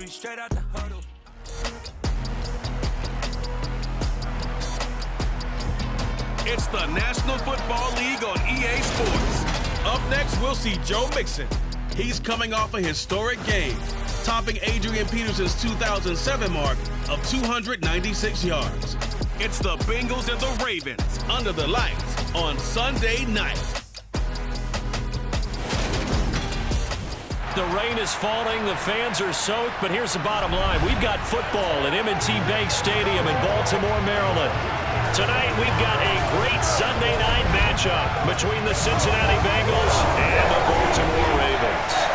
me straight out the huddle. It's the National Football League on EA Sports. Up next, we'll see Joe Mixon. He's coming off a historic game, topping Adrian Peterson's 2007 mark of 296 yards. It's the Bengals and the Ravens under the lights on Sunday night. The rain is falling, the fans are soaked, but here's the bottom line. We've got football at M&T Bank Stadium in Baltimore, Maryland. Tonight, we've got a great Sunday night matchup between the Cincinnati Bengals and the Baltimore Ravens.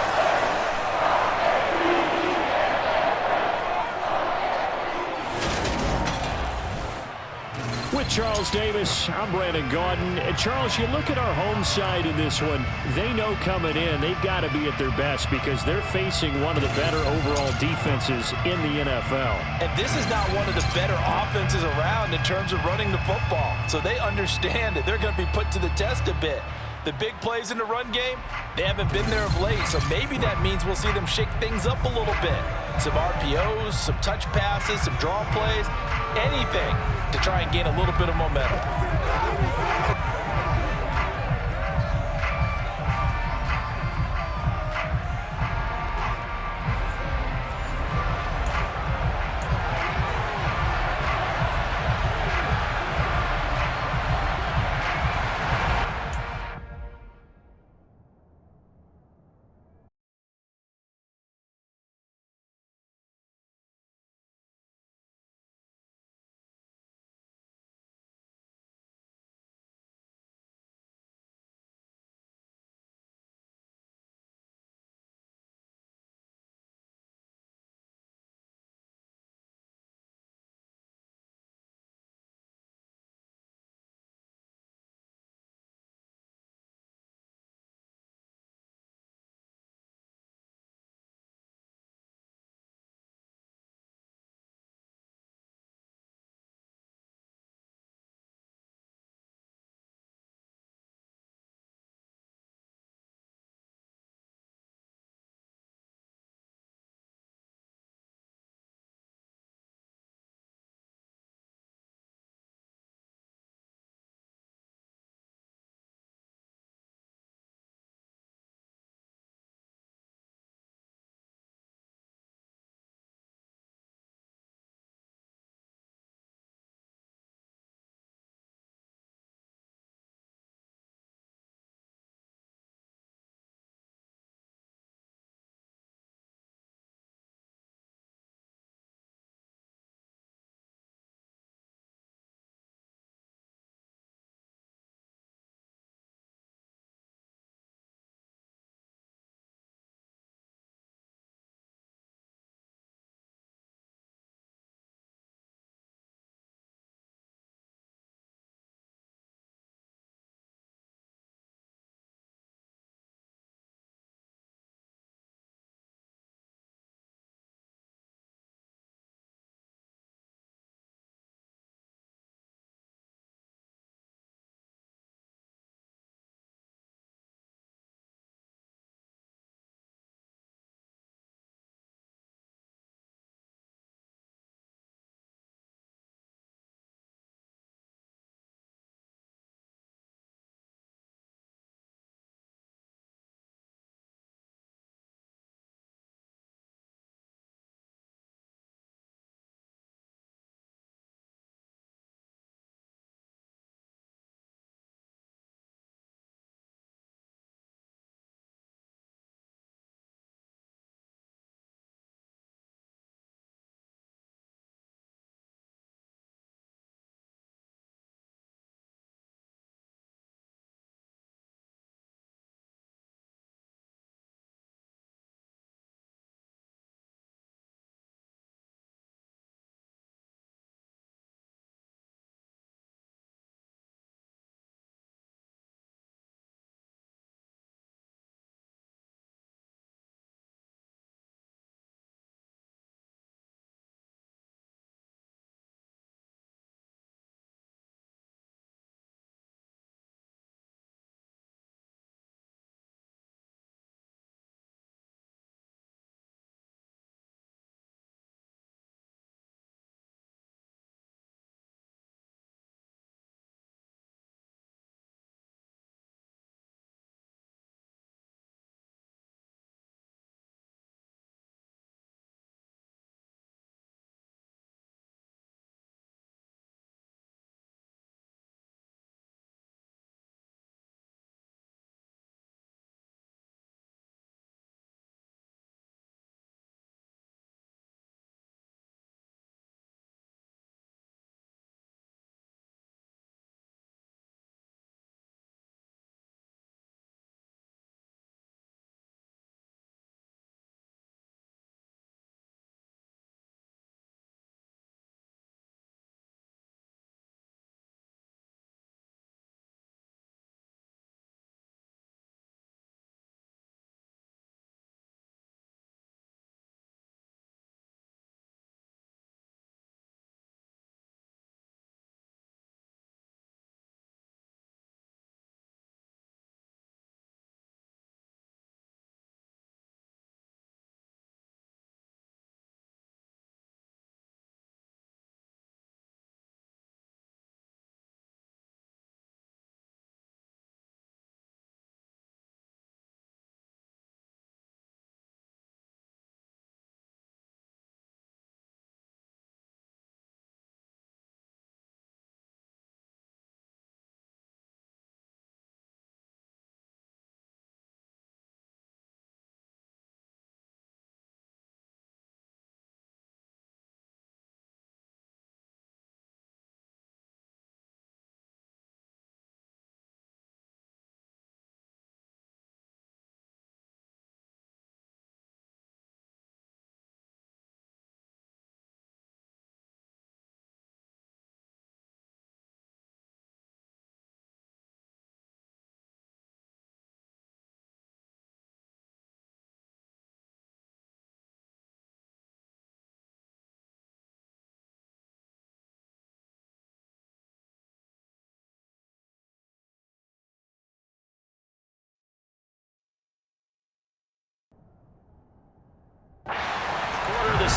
With Charles Davis, I'm Brandon Gaudin. And Charles, you look at our home side in this one, they know coming in they've got to be at their best because they're facing one of the better overall defenses in the NFL. And this is not one of the better offenses around in terms of running the football. So they understand that they're going to be put to the test a bit. The big plays in the run game, they haven't been there of late. So maybe that means we'll see them shake things up a little bit. Some RPOs, some touch passes, some draw plays, anything to try and gain a little bit of momentum.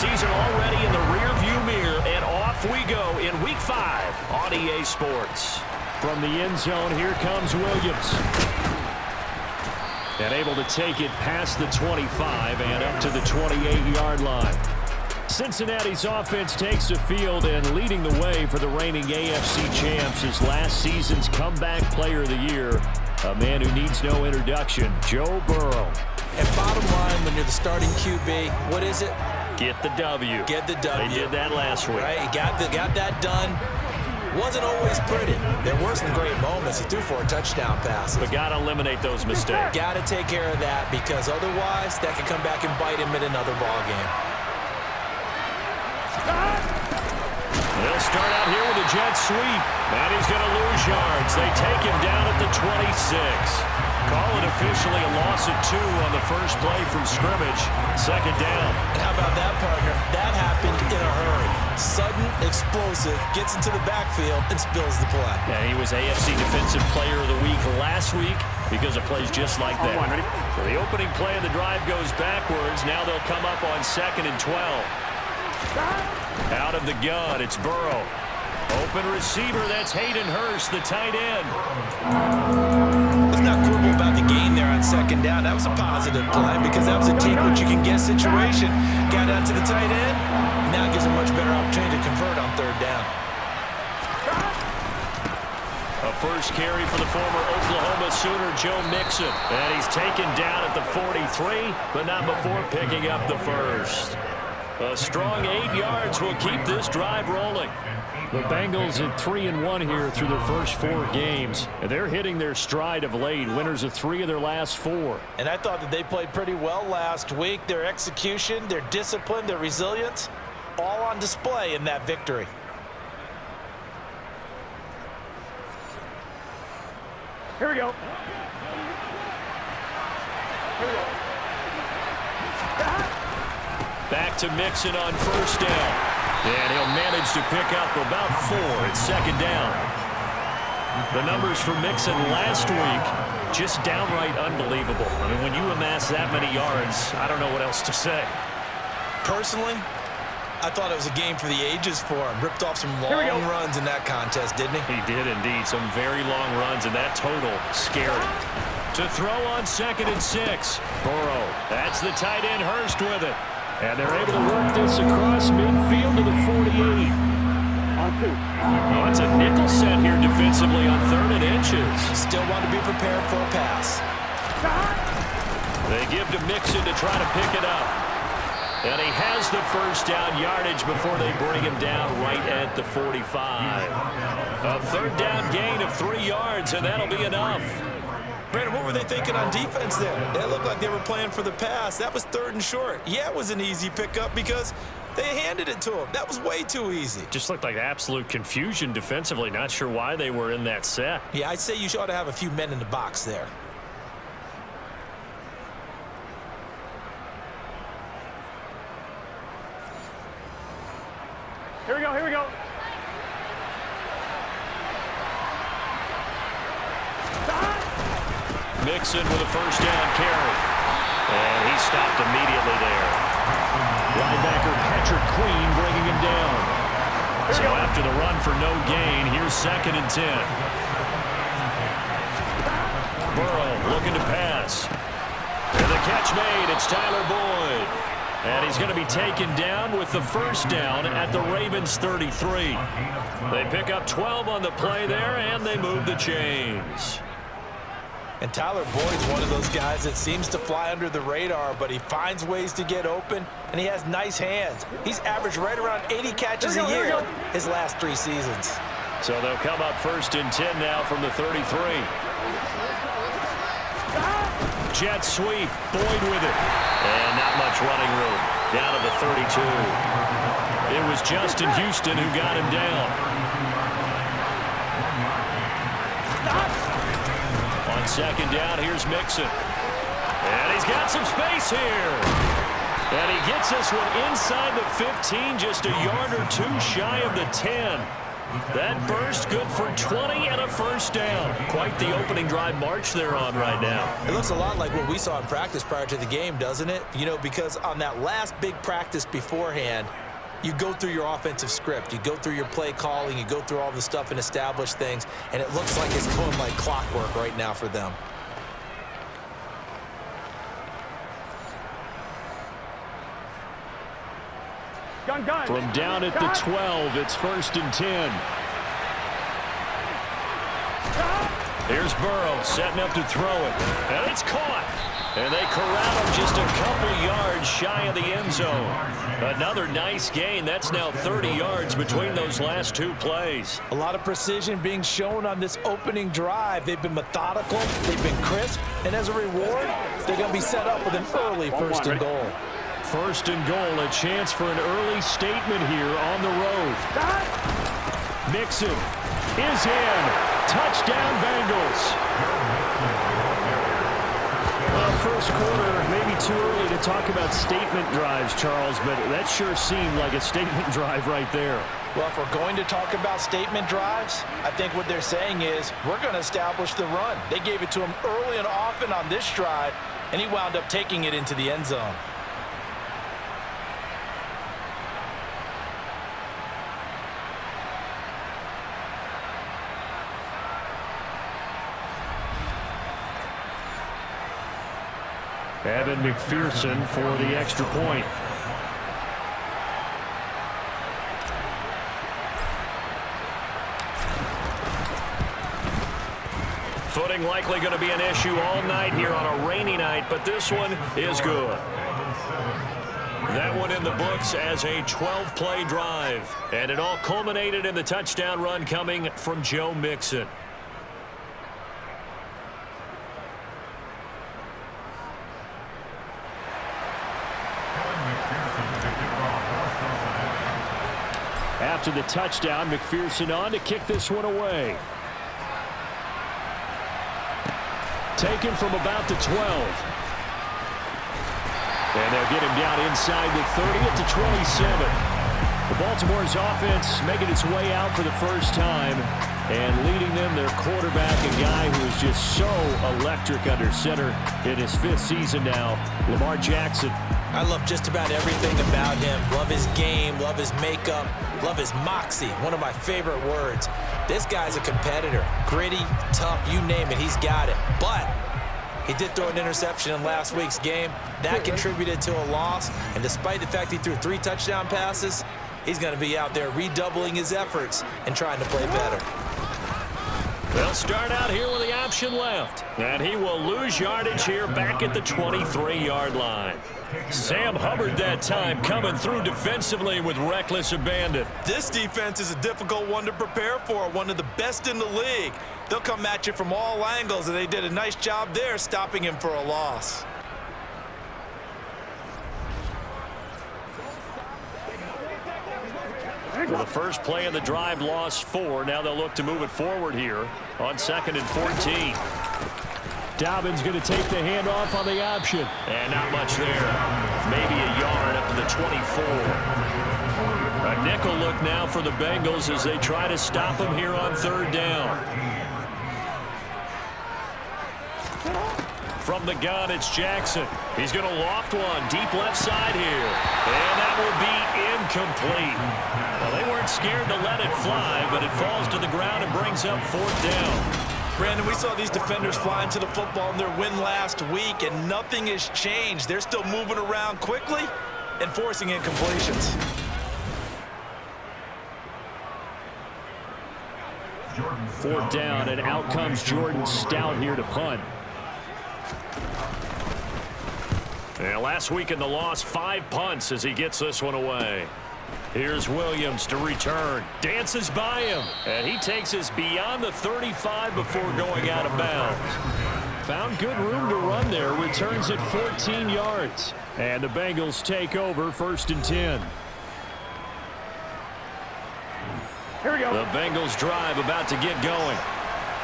season already in the rearview mirror, and off we go in Week 5 on EA Sports. From the end zone, here comes Williams. And able to take it past the 25 and up to the 28-yard line. Cincinnati's offense takes the field and leading the way for the reigning AFC champs is last season's comeback player of the year, a man who needs no introduction, Joe Burrow. And bottom line, when you're the starting QB, what is it? Get the W. Get the W. They did that last week. Right, he got that done. Wasn't always pretty. There were some great moments. He threw 4 touchdown passes. But got to eliminate those mistakes. Got to take care of that, because otherwise that could come back and bite him in another ball game. They'll start out here with a jet sweep, and he's going to lose yards. They take him down at the 26. Call it officially a loss of 2 on the first play from scrimmage. Second down. How about that, partner? That happened in a hurry. Sudden, explosive, gets into the backfield and spills the play. And he was AFC Defensive Player of the Week last week because of plays just like that. So the opening play of the drive goes backwards. Now they'll come up on 2nd and 12. Out of the gun, it's Burrow. Open receiver, that's Hayden Hurst, the tight end. Let's not quibble about the gain there on 2nd down. That was a positive play because that was a take-what-you-can-get situation. Got out to the tight end. Now it gives a much better opportunity to convert on 3rd down. A first carry for the former Oklahoma Sooner, Joe Mixon. And he's taken down at the 43, but not before picking up the first. A strong 8 yards will keep this drive rolling. The Bengals at 3-1 here through their first 4 games. And they're hitting their stride of late. Winners of 3 of their last 4. And I thought that they played pretty well last week. Their execution, their discipline, their resilience, all on display in that victory. Here we go. Back to Mixon on first down. And he'll manage to pick up about 4 at 2nd down. The numbers for Mixon last week, just downright unbelievable. I mean, when you amass that many yards, I don't know what else to say. Personally, I thought it was a game for the ages for him. Ripped off some long runs in that contest, didn't he? He did indeed. Some very long runs, and that total scary. To throw on 2nd and 6. Burrow. That's the tight end Hurst with it. And they're able to work this across midfield to the 48. On 2. Oh, it's a nickel set here defensively on 3rd and inches. Still want to be prepared for a pass. They give to Mixon to try to pick it up. And he has the first down yardage before they bring him down right at the 45. A 3rd down gain of 3 yards, and that'll be enough. Brandon, what were they thinking on defense there? They looked like they were playing for the pass. That was 3rd and short. Yeah, it was an easy pickup because they handed it to him. That was way too easy. Just looked like absolute confusion defensively. Not sure why they were in that set. Yeah, I'd say you ought to have a few men in the box there. Here we go, here we go. Mixon with a first down carry. And he stopped immediately there. Linebacker Patrick Queen bringing him down. So after the run for no gain, here's 2nd and 10. Burrow looking to pass. And the catch made. It's Tyler Boyd. And he's going to be taken down with the first down at the Ravens 33. They pick up 12 on the play there, and they move the chains. And Tyler Boyd's one of those guys that seems to fly under the radar, but he finds ways to get open, and he has nice hands. He's averaged right around 80 catches a year his last 3 seasons. So they'll come up 1st and 10 now from the 33. Jet sweep, Boyd with it. And not much running room. Down to the 32. It was Justin Houston who got him down. On 2nd down, here's Mixon. And he's got some space here. And he gets this one inside the 15, just a yard or 2 shy of the 10. That burst good for 20 and a first down. Quite the opening drive march they're on right now. It looks a lot like what we saw in practice prior to the game, doesn't it? You know, because on that last big practice beforehand, you go through your offensive script. You go through your play calling. You go through all the stuff and establish things. And it looks like it's going like clockwork right now for them. Gun. From down at the 12, it's 1st and 10. Here's Burrow setting up to throw it. And it's caught. And they corral him just a couple yards shy of the end zone. Another nice gain. That's now 30 yards between those last two plays. A lot of precision being shown on this opening drive. They've been methodical. They've been crisp. And as a reward, they're going to be set up with an early 1st and goal. 1st and goal, a chance for an early statement here on the road. Mixon is in. Touchdown, Bengals. First quarter, maybe too early to talk about statement drives, Charles, but that sure seemed like a statement drive right there. Well, if we're going to talk about statement drives, I think what they're saying is we're going to establish the run. They gave it to him early and often on this drive, and he wound up taking it into the end zone. Evan McPherson for the extra point. Footing likely going to be an issue all night here on a rainy night, but this one is good. That one in the books as a 12-play drive. And it all culminated in the touchdown run coming from Joe Mixon. After the touchdown, McPherson on to kick this one away. Taken from about the 12. And they'll get him down inside the 30 at the 27. The Baltimore's offense making its way out for the first time and leading them their quarterback, a guy who is just so electric under center in his 5th season now, Lamar Jackson. I love just about everything about him. Love his game, love his makeup, love his moxie, one of my favorite words. This guy's a competitor. Gritty, tough, you name it, he's got it. But he did throw an interception in last week's game. That contributed to a loss. And despite the fact he threw 3 touchdown passes, he's going to be out there redoubling his efforts and trying to play better. They'll start out here with the option left. And he will lose yardage here back at the 23-yard line. Sam Hubbard that time coming through defensively with reckless abandon. This defense is a difficult one to prepare for, one of the best in the league. They'll come at you from all angles, and they did a nice job there stopping him for a loss. Well, the first play of the drive lost 4. Now they'll look to move it forward here on 2nd and 14. Dobbins going to take the handoff on the option. And not much there. Maybe a yard up to the 24. A nickel look now for the Bengals as they try to stop him here on 3rd down. From the gun, it's Jackson. He's going to loft one deep left side here. And that will be incomplete. Well, they weren't scared to let it fly, but it falls to the ground and brings up 4th down. Brandon, we saw these defenders flying to the football in their win last week, and nothing has changed. They're still moving around quickly and forcing incompletions. Fourth down, and out comes Jordan Stout here to punt. And last week in the loss, 5 punts as he gets this one away. Here's Williams to return. Dances by him. And he takes us beyond the 35 before going out of bounds. Found good room to run there. Returns at 14 yards. And the Bengals take over 1st and 10. Here we go. The Bengals drive about to get going.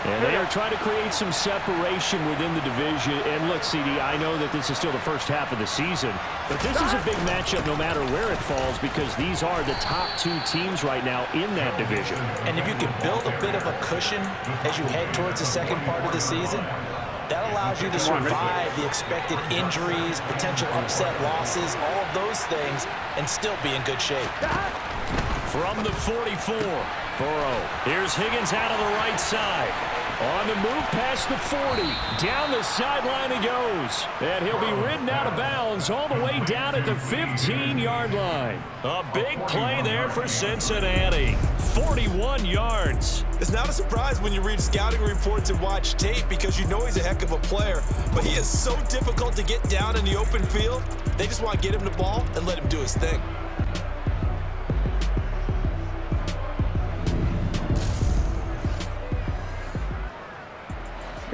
And they are trying to create some separation within the division. And look, CD, I know that this is still the first half of the season, but this is a big matchup no matter where it falls because these are the top two teams right now in that division. And if you can build a bit of a cushion as you head towards the second part of the season, that allows you to survive the expected injuries, potential upset losses, all of those things, and still be in good shape. From the 44, Burrow. Here's Higgins out of the right side. On the move past the 40. Down the sideline he goes. And he'll be ridden out of bounds all the way down at the 15-yard line. A big play there for Cincinnati. 41 yards. It's not a surprise when you read scouting reports and watch tape because you know he's a heck of a player, but he is so difficult to get down in the open field. They just want to get him the ball and let him do his thing.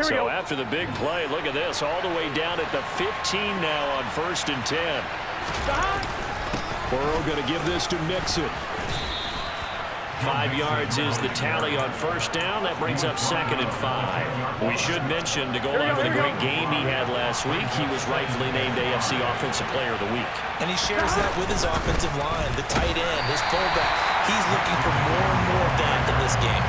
So after the big play, look at this, all the way down at the 15 now on 1st and 10. Burrow going to give this to Mixon. 5 yards is the tally on 1st down. That brings up 2nd and 5. We should mention, to go along with a great game he had last week, he was rightfully named AFC Offensive Player of the Week. And he shares that with his offensive line, the tight end, his fullback. He's looking for more and more of that in this game.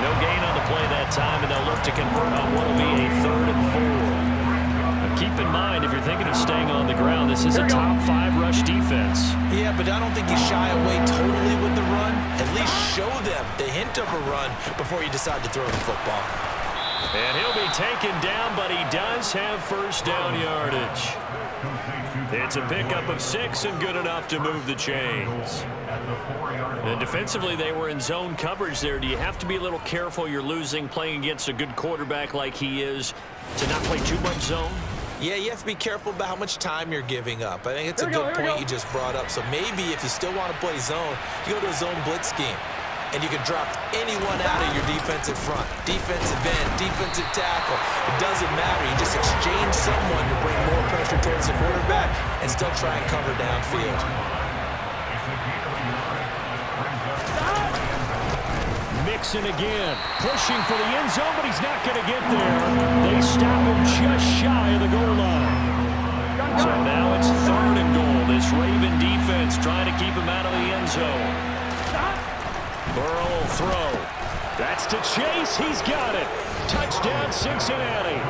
No gain on the play that time, and they'll look to convert on what will be a 3rd and 4. Now keep in mind, if you're thinking of staying on the ground, this is a top 5 rush defense. Yeah, but I don't think you shy away totally with the run. At least show them the hint of a run before you decide to throw the football. And he'll be taken down, but he does have 1st down yardage. It's a pickup of 6 and good enough to move the chains. And defensively, they were in zone coverage there. Do you have to be a little careful you're losing playing against a good quarterback like he is to not play too much zone? Yeah, you have to be careful about how much time you're giving up. I think it's a good point you just brought up. So maybe if you still want to play zone, you go to a zone blitz scheme. And you can drop anyone out of your defensive front. Defensive end, defensive tackle. It doesn't matter. You just exchange someone to bring more pressure towards the quarterback and still try and cover downfield. Mixon again, pushing for the end zone, but he's not going to get there. They stop him just shy of the goal line. So now it's 3rd and goal. This Raven defense trying to keep him out of the end zone. Burrow will throw. That's to Chase. He's got it. Touchdown, Cincinnati.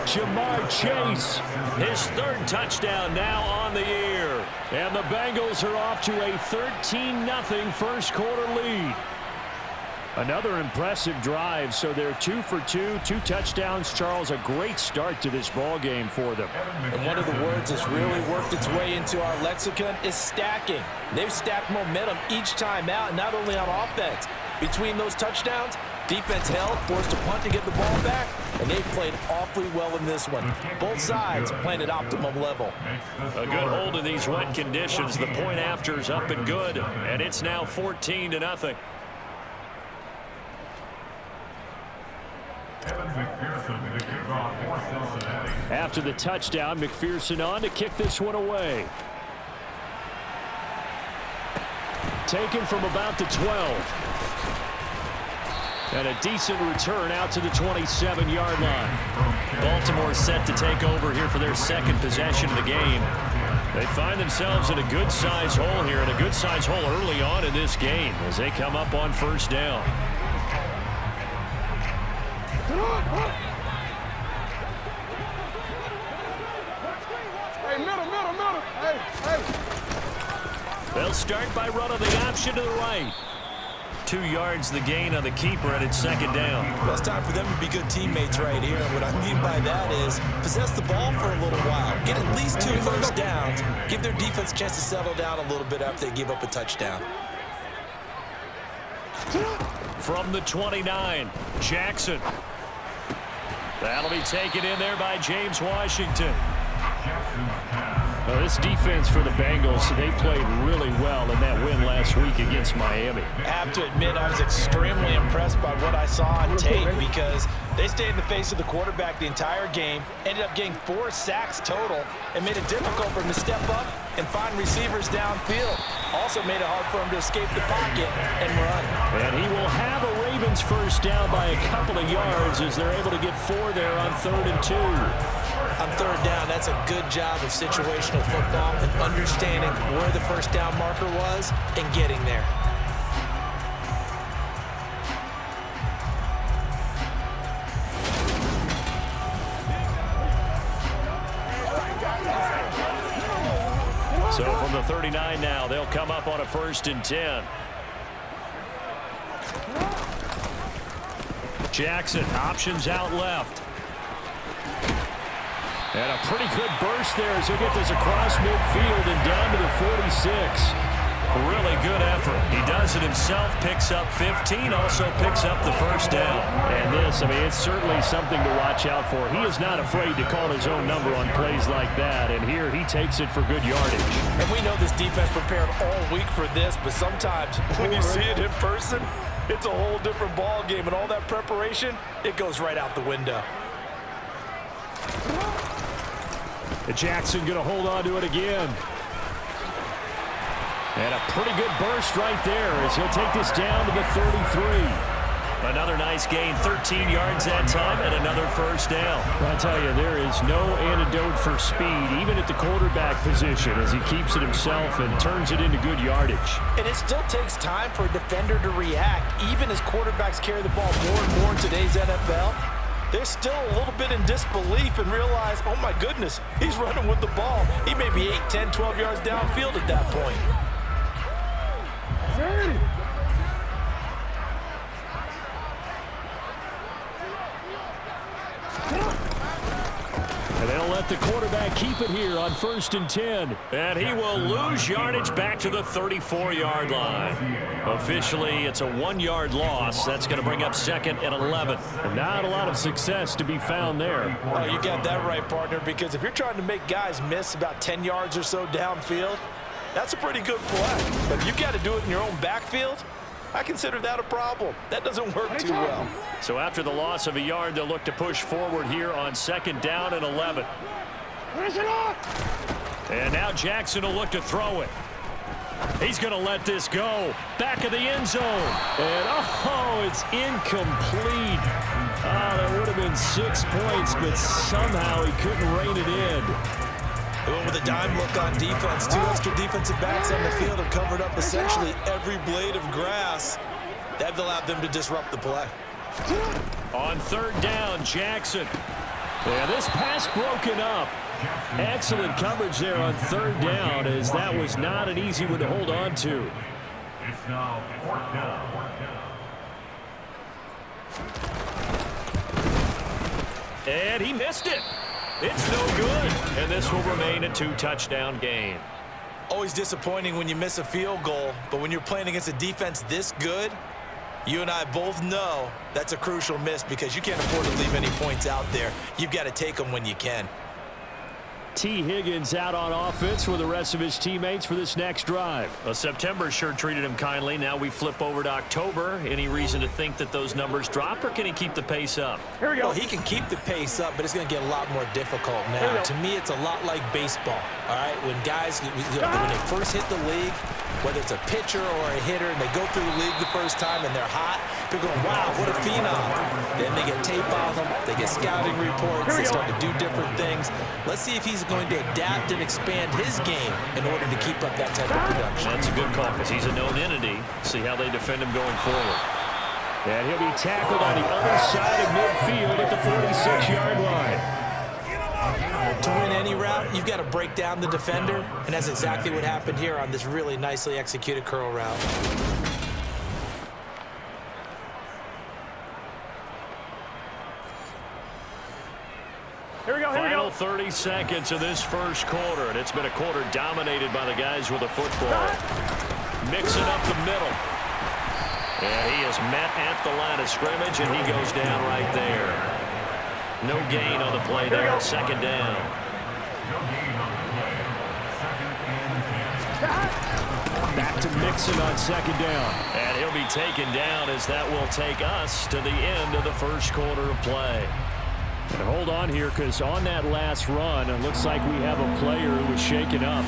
Jamar Chase, his 3rd touchdown now on the year. And the Bengals are off to a 13-0 first quarter lead. Another impressive drive, so they're 2 for 2, 2 touchdowns. Charles, a great start to this ball game for them. And one of the words that's really worked its way into our lexicon is stacking. They've stacked momentum each time out, not only on offense. Between those touchdowns, defense held, forced a punt to get the ball back, and they've played awfully well in this one. Both sides playing at optimum level. A good hold in these wet conditions. The point after is up and good, and it's now 14-0. After the touchdown, McPherson on to kick this one away. Taken from about the 12. And a decent return out to the 27-yard line. Baltimore set to take over here for their 2nd possession of the game. They find themselves in a good-sized hole here, and a good-sized hole early on in this game as they come up on 1st down. Hey, middle. Hey. They'll start by running the option to the right. 2 yards the gain on the keeper, and it's 2nd down. Well, it's time for them to be good teammates right here. And what I mean by that is possess the ball for a little while. Get at least 2 first downs. Give their defense a chance to settle down a little bit after they give up a touchdown. From the 29, Jackson. That'll be taken in there by James Washington. Well, this defense for the Bengals, they played really well in that win last week against Miami. I have to admit, I was extremely impressed by what I saw on tape because they stayed in the face of the quarterback the entire game, ended up getting 4 sacks total, and made it difficult for him to step up and find receivers downfield. Also made it hard for him to escape the pocket and run. And he will have a Ravens first down by a couple of yards as they're able to get 4 there on 3rd and 2. On 3rd down, that's a good job of situational football and understanding where the first down marker was and getting there. So from the 39 now, they'll come up on a 1st and 10. Jackson, options out left. And a pretty good burst there as he'll get this across midfield and down to the 46. Really good effort. He does it himself, picks up 15, also picks up the first down. And this, I mean, it's certainly something to watch out for. He is not afraid to call his own number on plays like that, and here he takes it for good yardage. And we know this defense prepared all week for this, but sometimes when you see it in person, it's a whole different ball game, and all that preparation, it goes right out the window. And Jackson going to hold on to it again. And a pretty good burst right there as he'll take this down to the 33. Another nice gain, 13 yards that time, and another first down. I tell you, there is no antidote for speed, even at the quarterback position, as he keeps it himself and turns it into good yardage. And it still takes time for a defender to react, even as quarterbacks carry the ball more and more in today's NFL. They're still a little bit in disbelief and realize, oh my goodness, he's running with the ball. He may be 8, 10, 12 yards downfield at that point. And they'll let the quarterback keep it here on 1st and 10. And he will lose yardage back to the 34-yard line. Officially, it's a 1-yard loss. That's going to bring up 2nd and 11. And not a lot of success to be found there. Oh, you got that right, partner, because if you're trying to make guys miss about 10 yards or so downfield, that's a pretty good play. But if you got to do it in your own backfield, I consider that a problem. That doesn't work too well. So after the loss of a yard, they'll look to push forward here on 2nd down and 11. And now Jackson will look to throw it. He's going to let this go. Back of the end zone. And, oh, it's incomplete. Oh, that would have been 6 points, but somehow he couldn't rein it in. They went with a dime look on defense. 2 extra defensive backs on the field have covered up essentially every blade of grass. That allowed them to disrupt the play. On 3rd down, Jackson. Yeah, this pass broken up. Excellent coverage there on 3rd down, as that was not an easy one to hold on to. It's now 4th down. And he missed it. It's no good. And this will remain a 2-touchdown game. Always disappointing when you miss a field goal, but when you're playing against a defense this good, you and I both know that's a crucial miss because you can't afford to leave any points out there. You've got to take them when you can. T. Higgins out on offense with the rest of his teammates for this next drive. Well, September sure treated him kindly. Now we flip over to October. Any reason to think that those numbers drop, or can he keep the pace up? Here we go. Well, he can keep the pace up, but it's going to get a lot more difficult now. To me, it's a lot like baseball, all right? When guys, when they first hit the league, whether it's a pitcher or a hitter, and they go through the league the first time and they're hot, they're going, wow, what a phenom. Then they get tape on them, they get scouting reports, they start to do different things. Let's see if he's going to adapt and expand his game in order to keep up that type of production. That's a good call because he's a known entity. See how they defend him going forward. And he'll be tackled on the other side of midfield at the 46-yard line. To win any route, you've got to break down the defender, and that's exactly what happened here on this really nicely executed curl route. Final 30 seconds of this first quarter, and it's been a quarter dominated by the guys with the football. Mixing up the middle. And he is met at the line of scrimmage, and he goes down right there. No gain on the play there. 2nd down. Back to Mixon on 2nd down. And he'll be taken down as that will take us to the end of the first quarter of play. And hold on here, because on that last run, it looks like we have a player who was shaken up.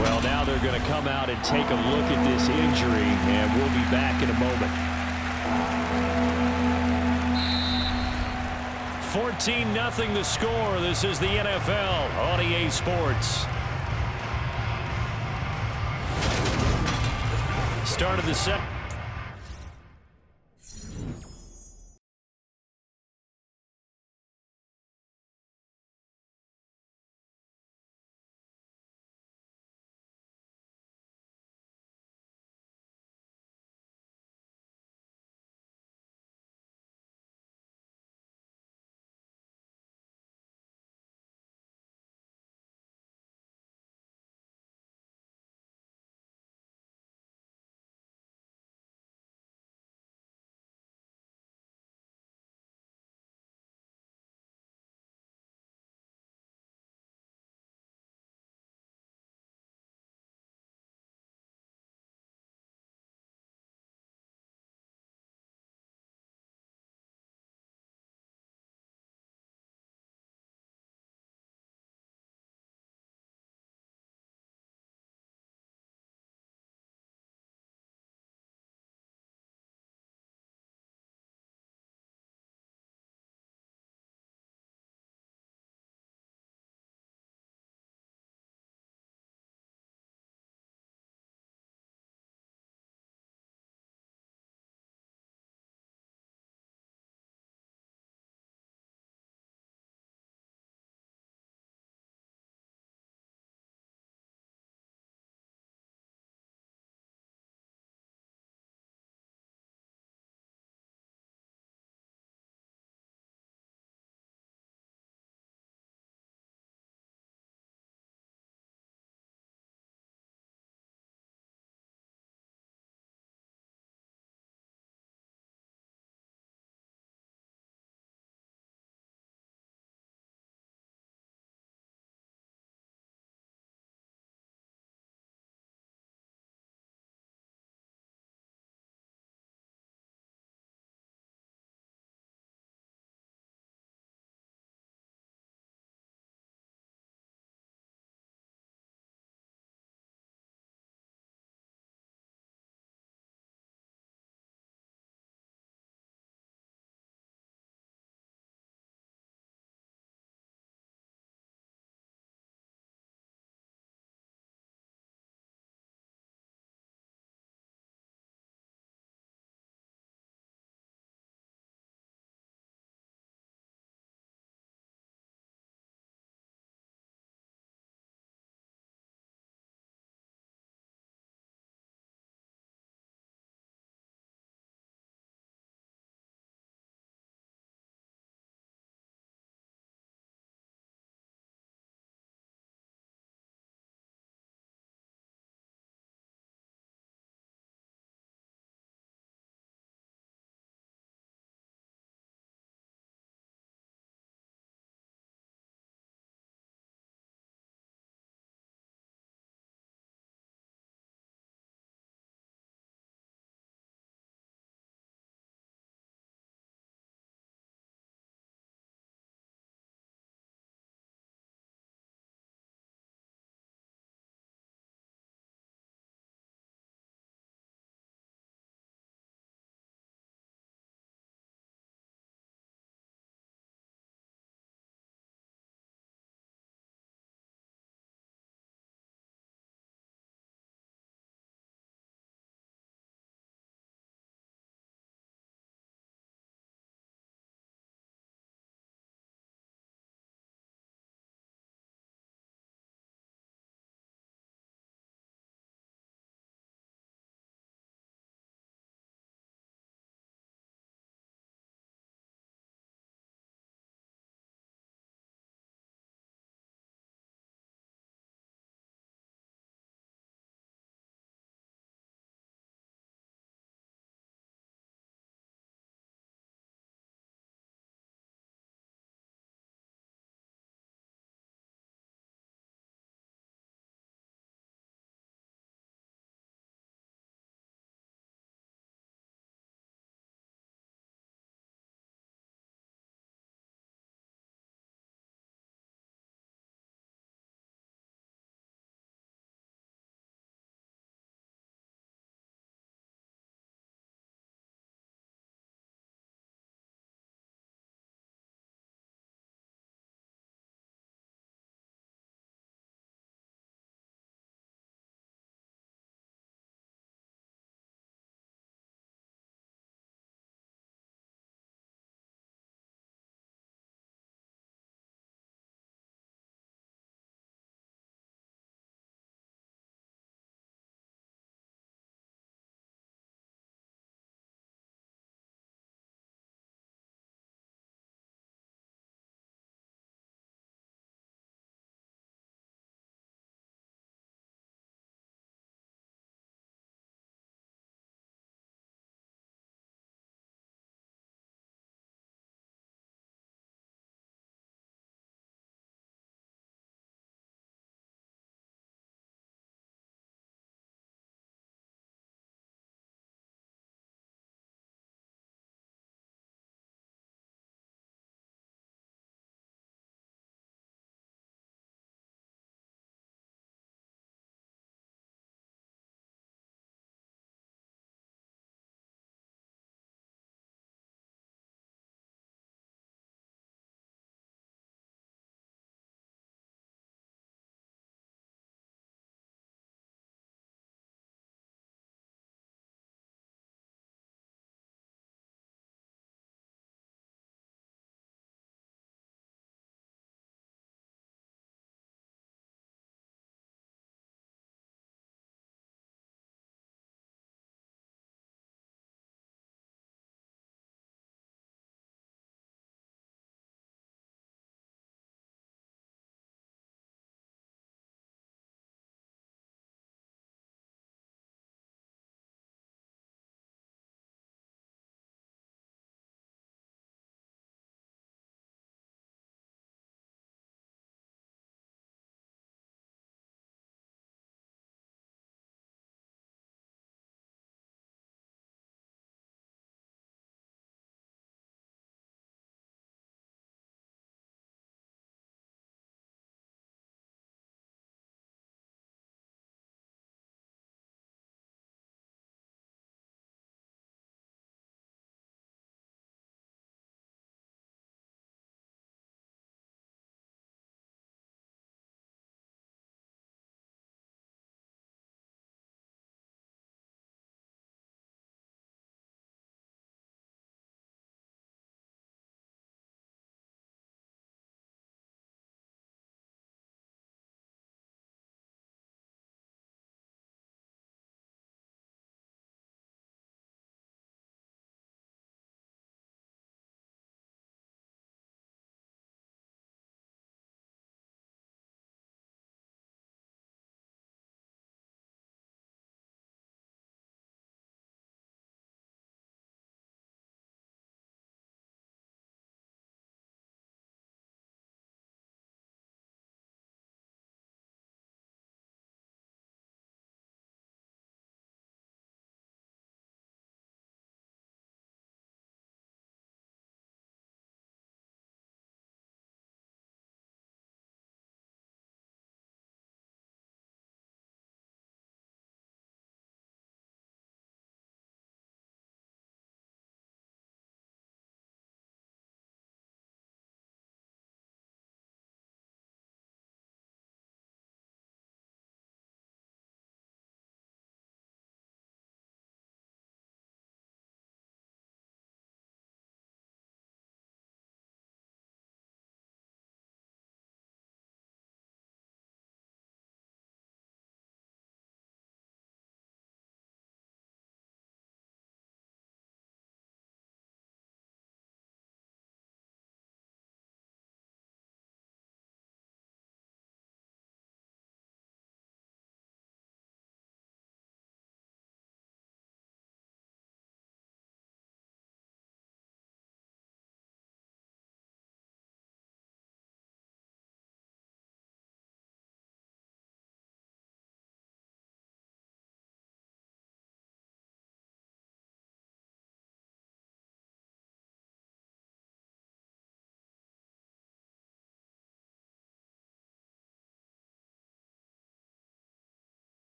Well, now they're going to come out and take a look at this injury, and we'll be back in a moment. 14-0 the score. This is the NFL on EA Sports. Start of the second.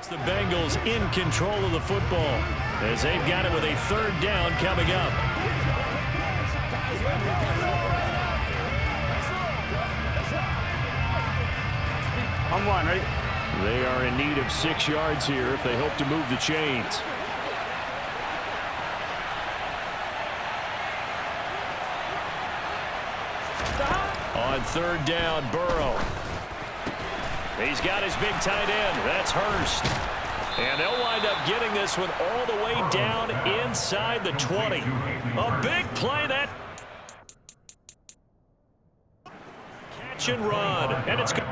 It's the Bengals in control of the football as they've got it with a third down coming up. On one, ready? They are in need of 6 yards here if they hope to move the chains. On third down, Burrow. He's got his big tight end. That's Hurst. And they'll wind up getting this one all the way down inside the 20. A big play that. Catch and run. And it's good.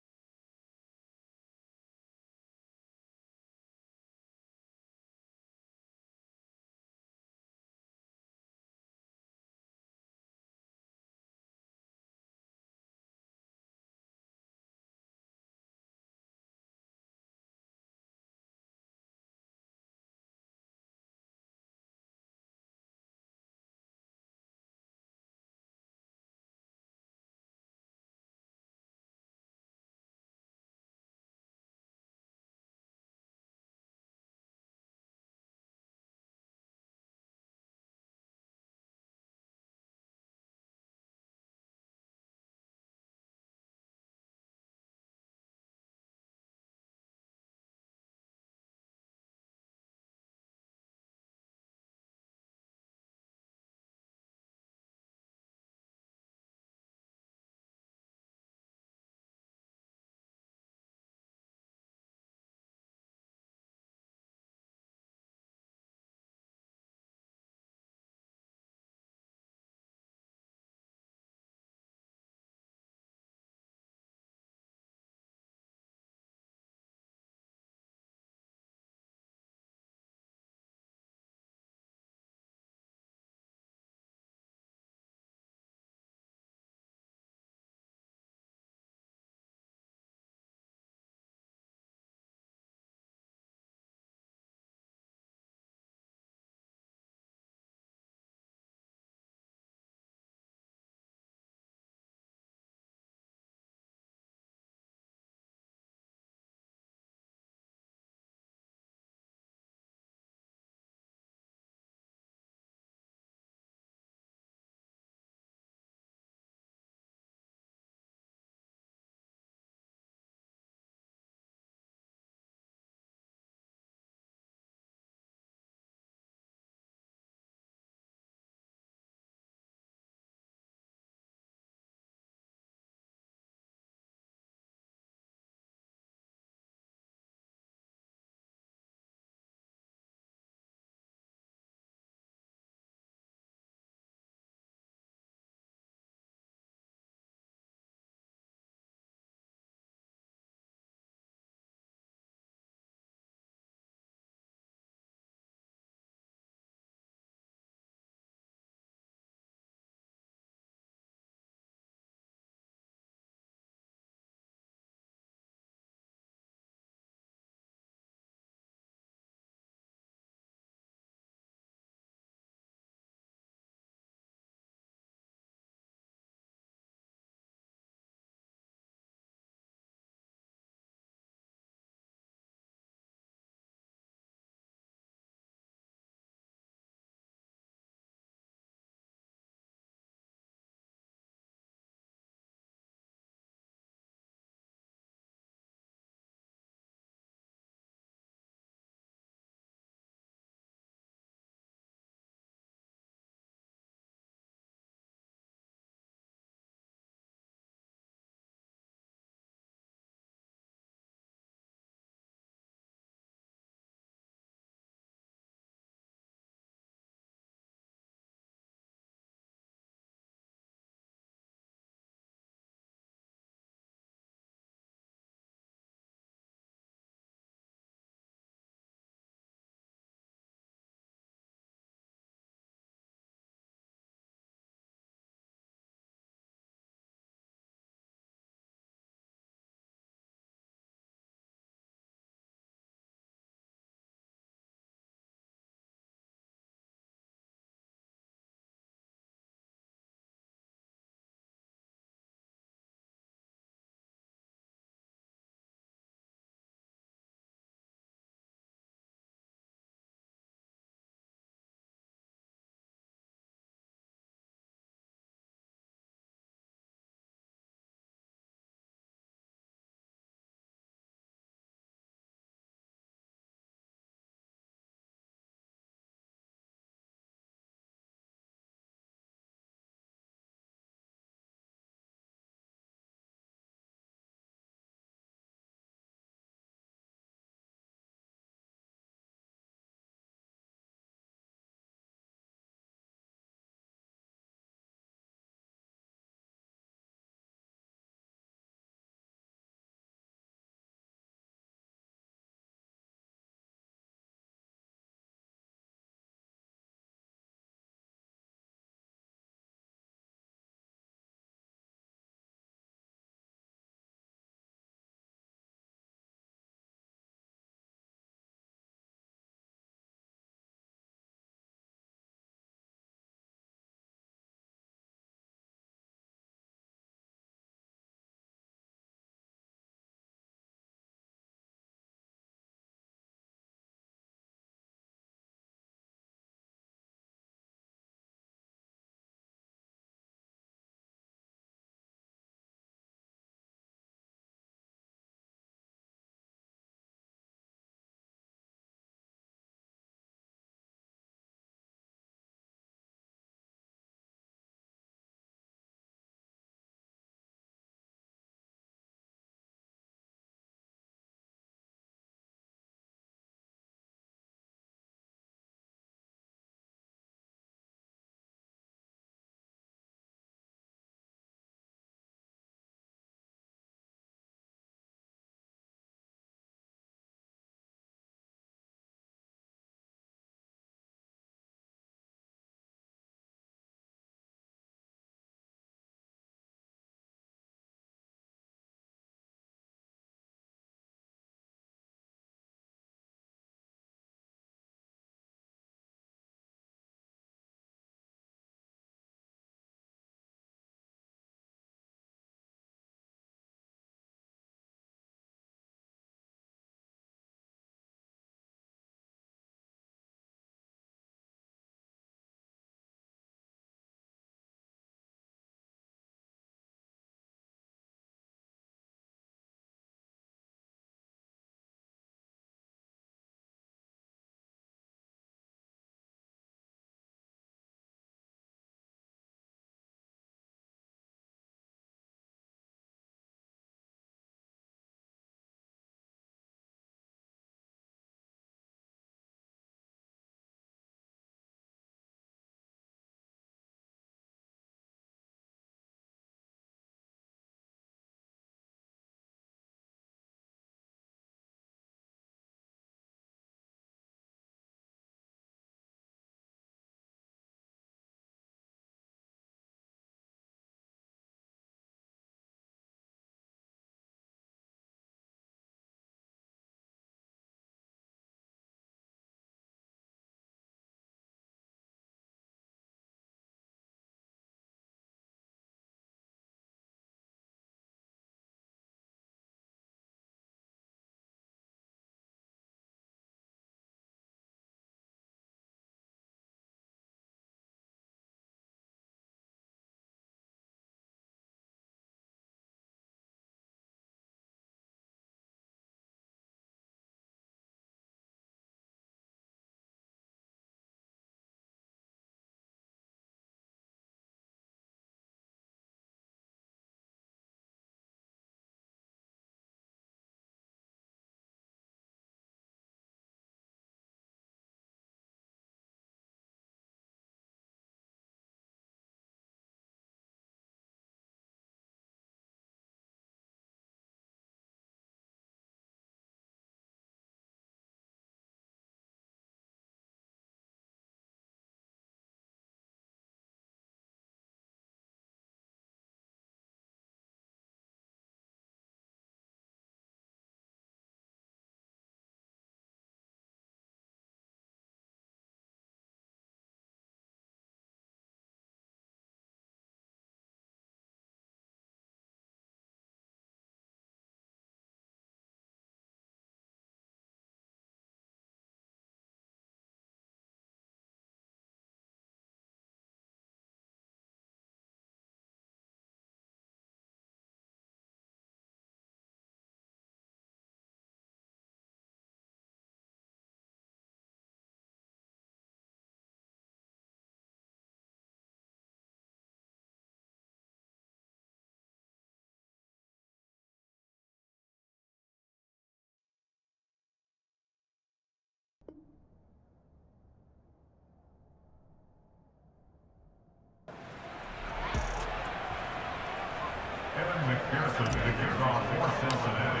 Pearson to kick off for Cincinnati.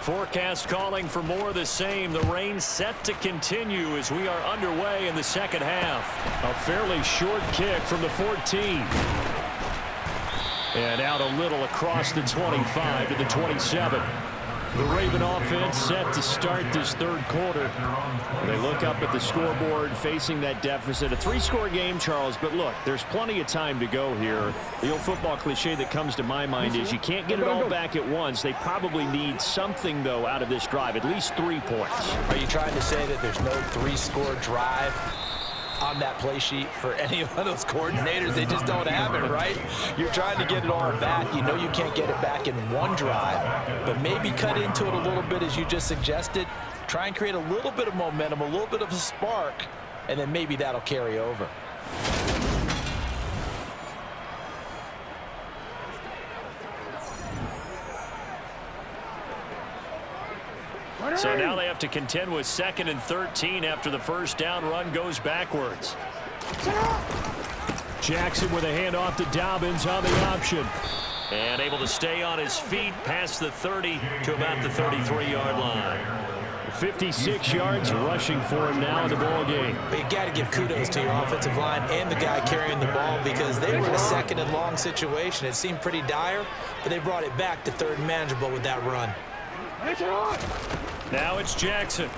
Forecast calling for more of the same. The rain set to continue as we are underway in the second half. A fairly short kick from the 14. And out a little across the 25 to the 27. The Raven offense set to start this third quarter. They look up at the scoreboard facing that deficit. A 3-score game, Charles, but look, there's plenty of time to go here. The old football cliche that comes to my mind is you can't get it all back at once. They probably need something, though, out of this drive, at least 3 points. Are you trying to say that there's no 3-score drive on that play sheet for any of those coordinators? They just don't have it, right? You're trying to get it all back. You know you can't get it back in one drive, but maybe cut into it a little bit as you just suggested. Try and create a little bit of momentum, a little bit of a spark, and then maybe that'll carry over. So now they have to contend with 2nd and 13 after the first down run goes backwards. Jackson with a handoff to Dobbins on the option. And able to stay on his feet past the 30 to about the 33-yard line. 56 yards rushing for him now in the ball game. But you got to give kudos to your offensive line and the guy carrying the ball because they were in a 2nd and long situation. It seemed pretty dire, but they brought it back to 3rd and manageable with that run. Now it's Jackson.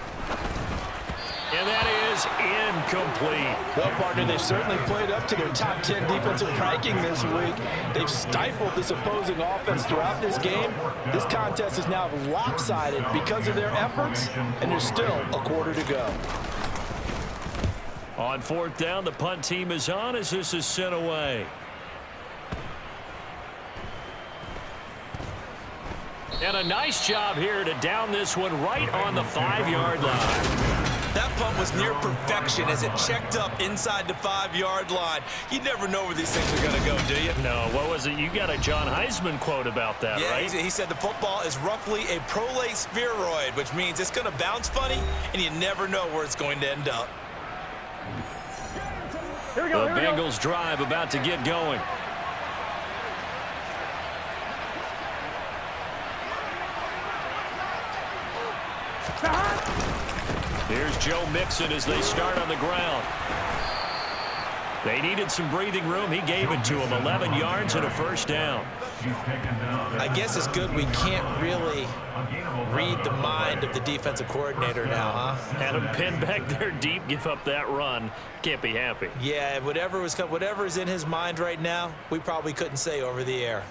And that is incomplete. Well, partner, they've certainly played up to their top 10 defensive ranking this week. They've stifled this opposing offense throughout this game. This contest is now lopsided because of their efforts, and there's still a quarter to go. On 4th down, the punt team is on as this is sent away. And a nice job here to down this one right on the 5-yard line. That punt was near perfection as it checked up inside the 5-yard line. You never know where these things are going to go, do you? No, what was it? You got a John Heisman quote about that, yeah, right? He said the football is roughly a prolate spheroid, which means it's going to bounce funny, and you never know where it's going to end up. The Bengals drive about to get going. Here's Joe Mixon as they start on the ground. They needed some breathing room. He gave it to them. 11 yards and a first down. I guess it's good we can't really read the mind of the defensive coordinator now, huh? Had him pinned back there deep, give up that run. Can't be happy. Yeah, whatever is in his mind right now, we probably couldn't say over the air.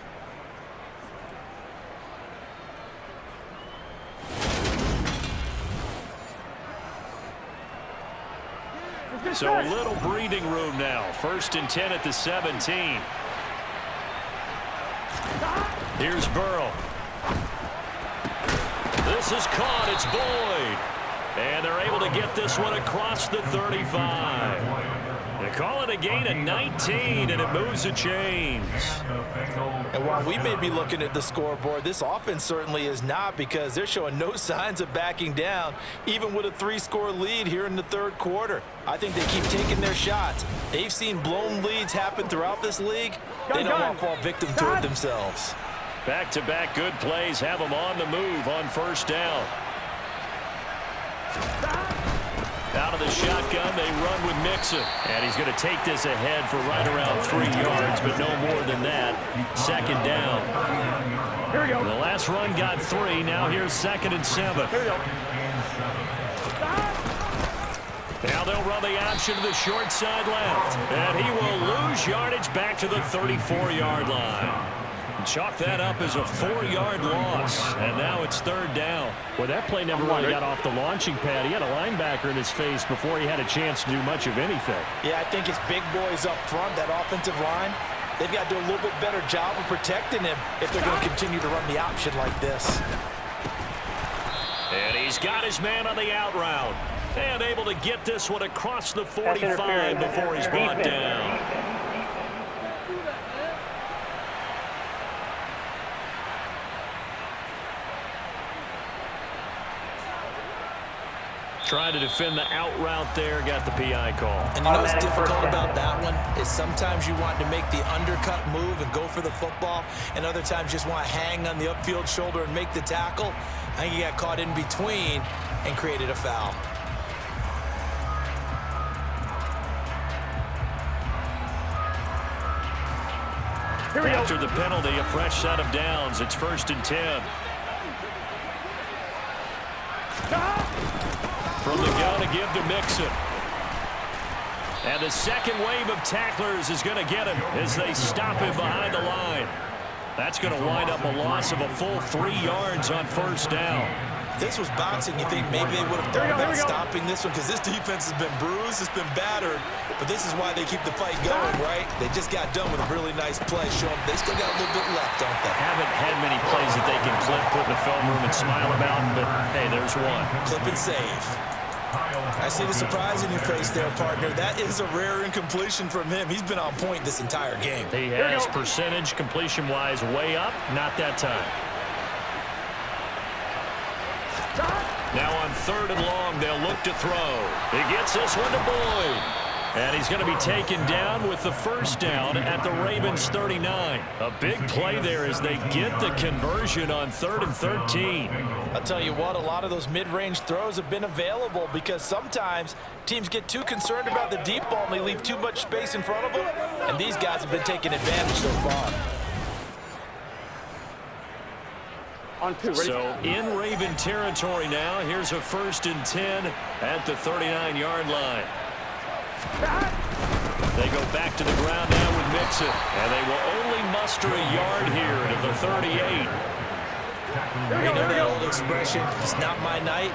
So a little breathing room now. 1st and 10 at the 17. Here's Burrow. This is caught. It's Boyd. And they're able to get this one across the 35. They call it a gain of 19, and it moves the chains. And while we may be looking at the scoreboard, this offense certainly is not because they're showing no signs of backing down, even with a 3-score lead here in the 3rd quarter. I think they keep taking their shots. They've seen blown leads happen throughout this league. They don't want to fall victim to it themselves. Back-to-back good plays have them on the move on 1st down. Out of the shotgun, they run with Mixon. And he's going to take this ahead for right around 3 yards, but no more than that. 2nd down. Here we go. The last run got 3. Now here's 2nd and 7. Here we go. Now they'll run the option to the short side left. And he will lose yardage back to the 34-yard line. Chalk that up as a 4-yard loss, and now it's 3rd down. Well, that play never really got off the launching pad. He had a linebacker in his face before he had a chance to do much of anything. Yeah, I think it's big boys up front, that offensive line. They've got to do a little bit better job of protecting him if they're going to continue to run the option like this. And he's got his man on the out route. And able to get this one across the 45 before he's brought down. Trying to defend the out route there, got the PI call. And you know what's difficult about that one is sometimes you want to make the undercut move and go for the football, and other times just want to hang on the upfield shoulder and make the tackle. I think he got caught in between and created a foul. After the penalty, a fresh set of downs. It's 1st and 10. From the gun to give to Mixon. And the second wave of tacklers is going to get him as they stop him behind the line. That's going to wind up a loss of a full 3 yards on 1st down. If this was boxing, you think maybe they would have thought about stopping this one, because this defense has been bruised, it's been battered, but this is why they keep the fight going, right? They just got done with a really nice play, showing they still got a little bit left, don't they? Haven't had many plays that they can clip, put in the film room and smile about, but hey, there's one. Clip and save. I see the surprise in your face there, partner. That is a rare incompletion from him. He's been on point this entire game. He has percentage completion-wise way up, not that time. Now on 3rd and long, they'll look to throw. He gets this one to Boyd. And he's going to be taken down with the 1st down at the Ravens 39. A big play there as they get the conversion on 3rd and 13. I'll tell you what, a lot of those mid-range throws have been available because sometimes teams get too concerned about the deep ball and they leave too much space in front of them. And these guys have been taking advantage so far. On 2, ready? So in Raven territory now, here's a 1st and 10 at the 39-yard line. They go back to the ground now with Mixon, and they will only muster a yard here to the 38. You know that old expression, it's not my night?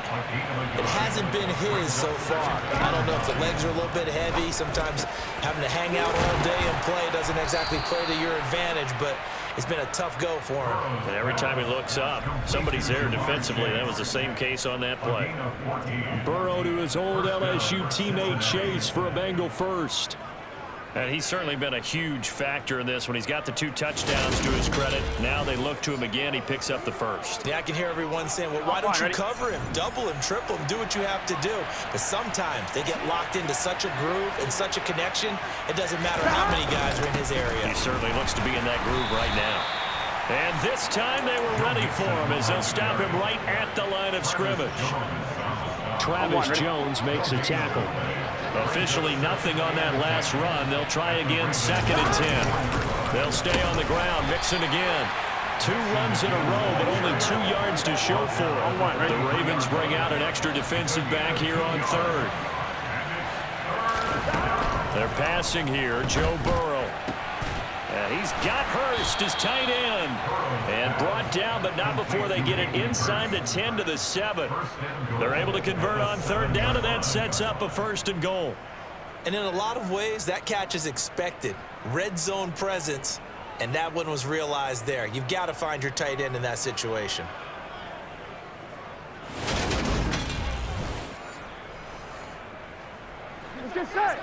It hasn't been his so far. I don't know if the legs are a little bit heavy. Sometimes having to hang out all day and play doesn't exactly play to your advantage, but it's been a tough go for him. And every time he looks up, somebody's there defensively. That was the same case on that play. Burrow to his old LSU teammate Chase for a Bengal first. And he's certainly been a huge factor in this when he's got the 2 touchdowns to his credit. Now they look to him again. He picks up the 1st. Yeah, I can hear everyone saying, well, why don't you cover him? Double him, triple him, do what you have to do. But sometimes they get locked into such a groove and such a connection, it doesn't matter how many guys are in his area. He certainly looks to be in that groove right now. And this time they were ready for him as they'll stop him right at the line of scrimmage. Travis Jones makes a tackle. Officially nothing on that last run. They'll try again, 2nd and 10. They'll stay on the ground, Mixon again. 2 runs in a row, but only 2 yards to show for it. The Ravens bring out an extra defensive back here on 3rd. They're passing here, Joe Burrow. And he's got Hurst, his tight end. And brought down, but not before they get it inside the 10 to the 7. They're able to convert on 3rd down, and that sets up a 1st and goal. And in a lot of ways, that catch is expected. Red zone presence, and that one was realized there. You've got to find your tight end in that situation. Let's get set.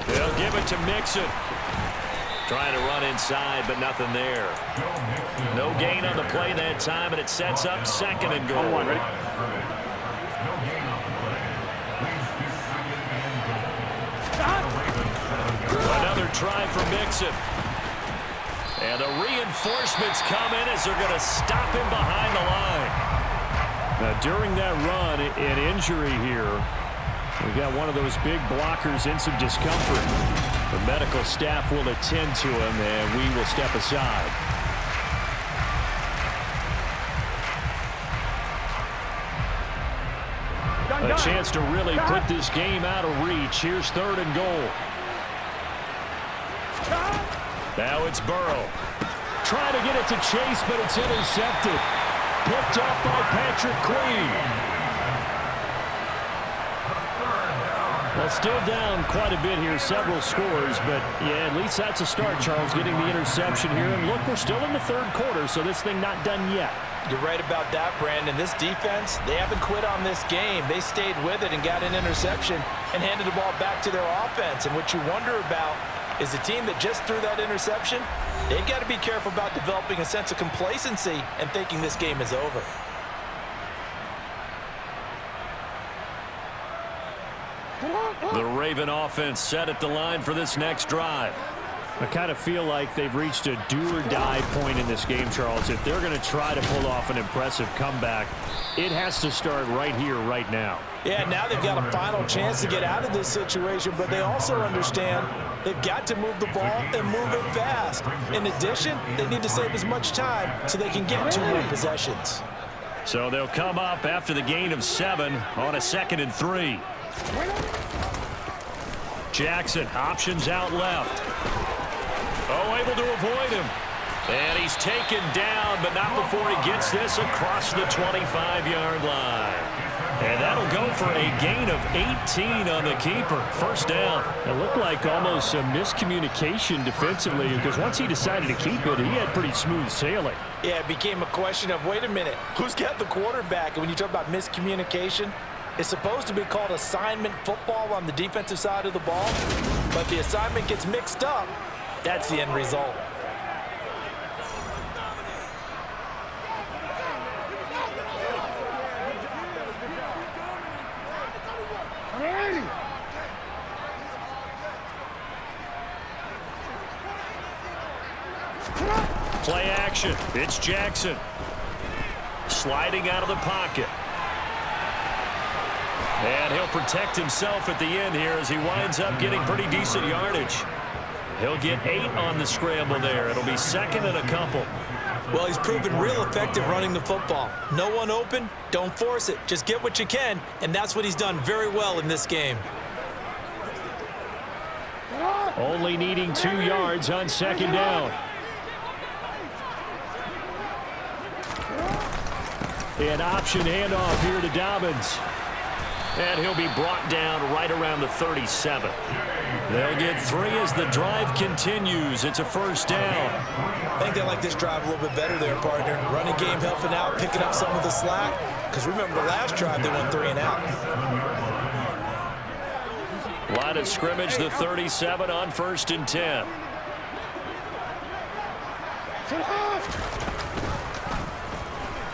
They'll give it to Mixon. Trying to run inside, but nothing there. No gain on the play that time, and it sets up 2nd and goal. Ready? Another try for Mixon. And the reinforcements come in as they're going to stop him behind the line. Now, during that run, an injury here. We've got one of those big blockers in some discomfort. The medical staff will attend to him, and we will step aside. A chance to really put this game out of reach. Here's 3rd and goal. Now it's Burrow. Trying to get it to Chase, but it's intercepted. Picked up by Patrick Queen. Well, still down quite a bit here, several scores, but yeah, at least that's a start, Charles, getting the interception here. And look, we're still in the 3rd quarter, so this thing not done yet. You're right about that, Brandon. This defense, they haven't quit on this game. They stayed with it and got an interception and handed the ball back to their offense. And what you wonder about is the team that just threw that interception, They've got to be careful about developing a sense of complacency and thinking this game is over. The Raven offense set at the line for this next drive. I kind of feel like they've reached a do-or-die point in this game, Charles. If they're going to try to pull off an impressive comeback, it has to start right here, right now. Yeah, now they've got a final chance to get out of this situation, but they also understand they've got to move the ball and move it fast. In addition, they need to save as much time so they can get 2 more possessions. So they'll come up after the gain of 7 on a 2nd and 3. Jackson options out left. Oh, able to avoid him. And he's taken down, but not before he gets this across the 25-yard line. And that'll go for a gain of 18 on the keeper. First down. It looked like almost a miscommunication defensively, because once he decided to keep it, he had pretty smooth sailing. Yeah, it became a question of, wait a minute, who's got the quarterback? And when you talk about miscommunication, it's supposed to be called assignment football on the defensive side of the ball, but the assignment gets mixed up. That's the end result. Play action. It's Jackson. Sliding out of the pocket. And he'll protect himself at the end here as he winds up getting pretty decent yardage. He'll get 8 on the scramble there. It'll be 2nd and a couple. Well, he's proven real effective running the football. No one open, don't force it. Just get what you can, and that's what he's done very well in this game. Only needing 2 yards on 2nd down. An option handoff here to Dobbins. And he'll be brought down right around the 37. They'll get 3 as the drive continues. It's a first down. I think they like this drive a little bit better there, partner. Running game helping out, picking up some of the slack. Because remember, the last drive, they went 3 and out. Line of scrimmage, the 37 on 1st and 10.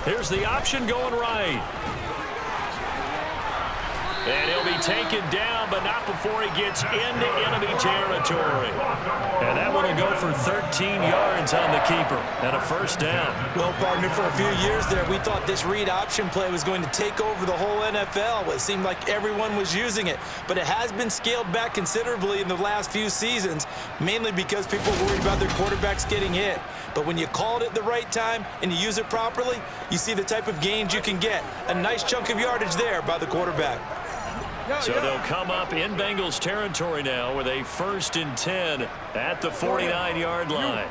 Here's the option going right. And he'll be taken down, but not before he gets into enemy territory. And that one will go for 13 yards on the keeper and a first down. Well, partner, for a few years there, we thought this read option play was going to take over the whole NFL. It seemed like everyone was using it, but it has been scaled back considerably in the last few seasons, mainly because people are worried about their quarterbacks getting hit. But when you call it at the right time and you use it properly, you see the type of gains you can get. A nice chunk of yardage there by the quarterback. So they'll come up in Bengals territory now with a 1st and 10 at the 49-yard line.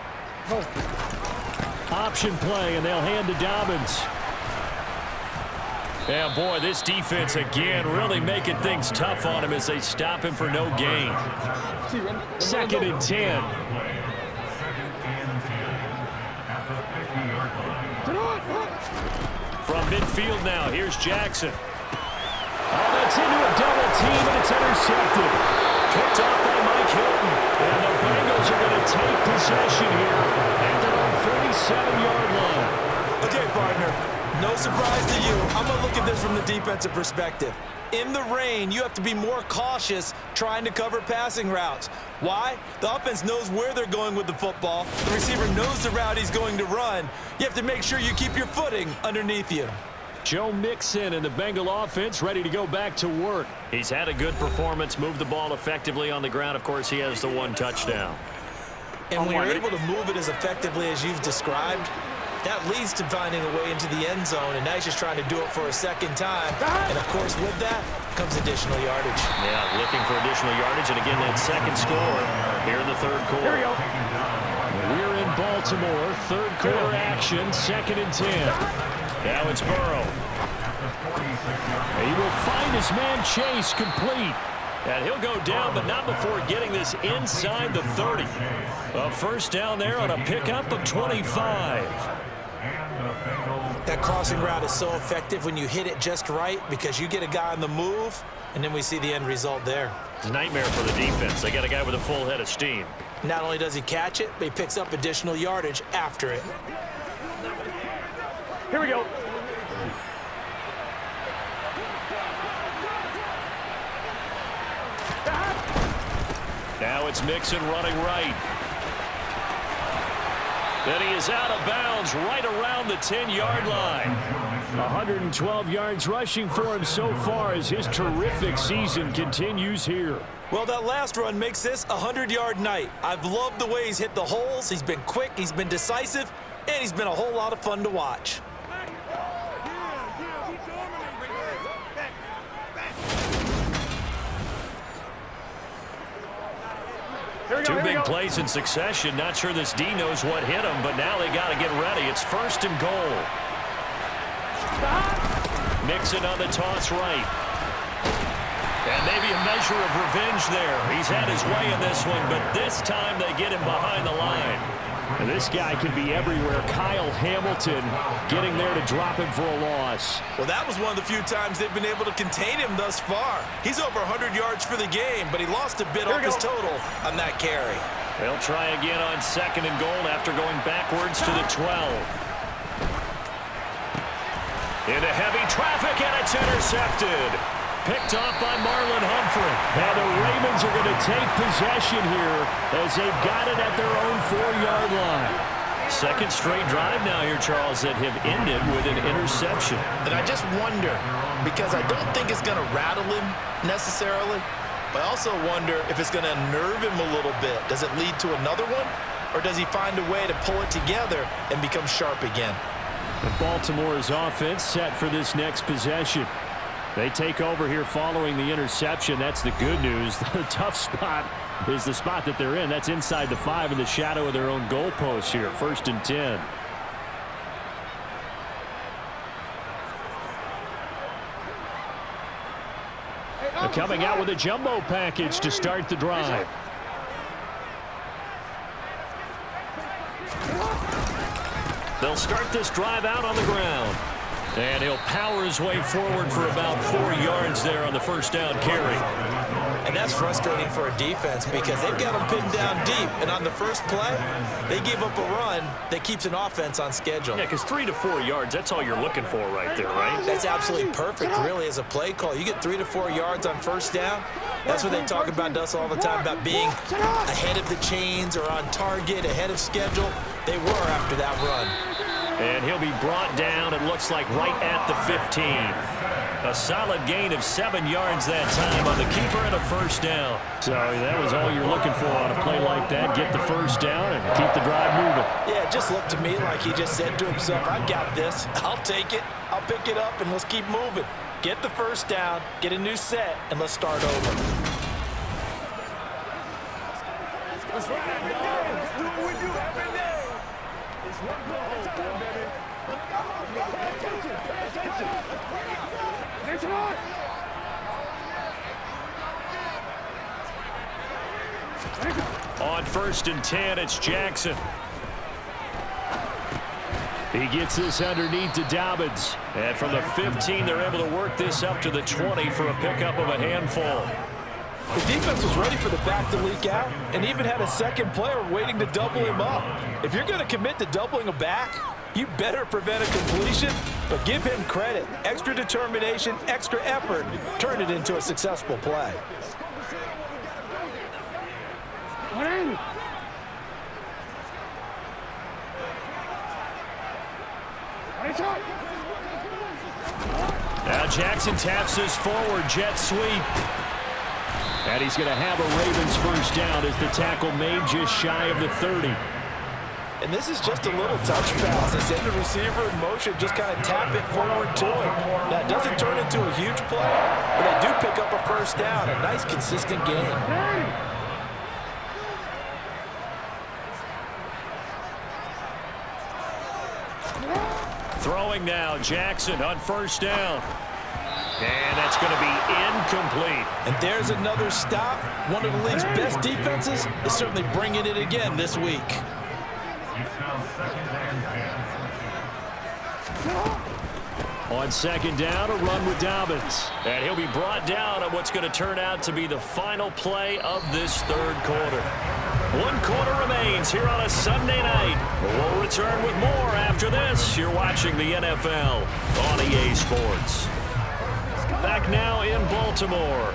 Option play, and they'll hand to Dobbins. Yeah, boy, this defense again really making things tough on him as they stop him for no gain. 2nd and 10. From midfield now, here's Jackson. Oh, that's into a double team, and it's intercepted. Picked off by Mike Hilton. And the Bengals are going to take possession here at their own 47-yard line. Okay, partner, no surprise to you. I'm going to look at this from the defensive perspective. In the rain, you have to be more cautious trying to cover passing routes. Why? The offense knows where they're going with the football. The receiver knows the route he's going to run. You have to make sure you keep your footing underneath you. Joe Mixon and the Bengal offense ready to go back to work. He's had a good performance, moved the ball effectively on the ground. Of course, he has the 1 touchdown. And when you're able to move it as effectively as you've described, that leads to finding a way into the end zone, and now he's just trying to do it for a 2nd time. And, of course, with that comes additional yardage. Yeah, looking for additional yardage, and again, that 2nd score here in the 3rd quarter. Here we go. We're in Baltimore, 3rd quarter action, 2nd and 10. Now it's Burrow. He will find his man Chase complete. And he'll go down, but not before getting this inside the 30. A first down there on a pickup of 25. That crossing route is so effective when you hit it just right because you get a guy on the move, and then we see the end result there. It's a nightmare for the defense. They got a guy with a full head of steam. Not only does he catch it, but he picks up additional yardage after it. Here we go. Now it's Mixon running right. Then he is out of bounds right around the 10-yard line. 112 yards rushing for him so far as his terrific season continues here. Well, that last run makes this a 100-yard night. I've loved the way he's hit the holes. He's been quick, he's been decisive, and he's been a whole lot of fun to watch. Two big plays in succession. Not sure this D knows what hit him, but now they got to get ready. It's 1st and goal. Mixon on the toss right. And maybe a measure of revenge there. He's had his way in this one, but this time they get him behind the line. And this guy could be everywhere. Kyle Hamilton getting there to drop him for a loss. Well, that was one of the few times they've been able to contain him thus far. He's over 100 yards for the game, but he lost a bit off his total on that carry. They'll try again on 2nd and goal after going backwards to the 12. Into heavy traffic, and it's intercepted. Picked off by Marlon Humphrey. Now the Ravens are going to take possession here as they've got it at their own 4-yard line. Second straight drive now here, Charles, that have ended with an interception. And I just wonder, because I don't think it's going to rattle him necessarily, but I also wonder if it's going to unnerve him a little bit. Does it lead to another one, or does he find a way to pull it together and become sharp again? And Baltimore's offense set for this next possession. They take over here following the interception. That's the good news. The tough spot is the spot that they're in. That's inside the 5 in the shadow of their own goalpost here. 1st and 10. They're coming out with a jumbo package to start the drive. They'll start this drive out on the ground. And he'll power his way forward for about 4 yards there on the 1st down carry. And that's frustrating for a defense because they've got them pinned down deep. And on the first play, they give up a run that keeps an offense on schedule. Yeah, because 3 to 4 yards, that's all you're looking for right there, right? That's absolutely perfect, really, as a play call. You get 3 to 4 yards on 1st down. That's what they talk about us all the time, about being ahead of the chains or on target, ahead of schedule. They were after that run. And he'll be brought down, it looks like, right at the 15. A solid gain of 7 yards that time on the keeper and a 1st down. So that was all you're looking for on a play like that. Get the 1st down and keep the drive moving. Yeah, it just looked to me like he just said to himself, I've got this. I'll take it. I'll pick it up, and let's keep moving. Get the 1st down, get a new set, and let's start over. That's right. Do it with you every day. It's one goal, baby. Pay attention. On 1st and 10, it's Jackson. He gets this underneath to Dobbins. And from the 15, they're able to work this up to the 20 for a pickup of a handful. The defense was ready for the back to leak out and even had a second player waiting to double him up. If you're going to commit to doubling a back, you better prevent a completion, but give him credit. Extra determination, extra effort, turn it into a successful play. Now Jackson taps his forward jet sweep. And he's going to have a Ravens 1st down as the tackle made just shy of the 30. And this is just a little touch pass. They send the receiver in motion, just kind of tap it forward to him. Now, it doesn't turn into a huge play, but they do pick up a 1st down. A nice, consistent game. Throwing now, Jackson on 1st down. And that's going to be incomplete. And there's another stop. One of the league's best defenses is certainly bringing it again this week. On 2nd down, a run with Dobbins. And he'll be brought down on what's going to turn out to be the final play of this 3rd quarter. One quarter remains here on a Sunday night. We'll return with more after this. You're watching the NFL on EA Sports. Back now in Baltimore.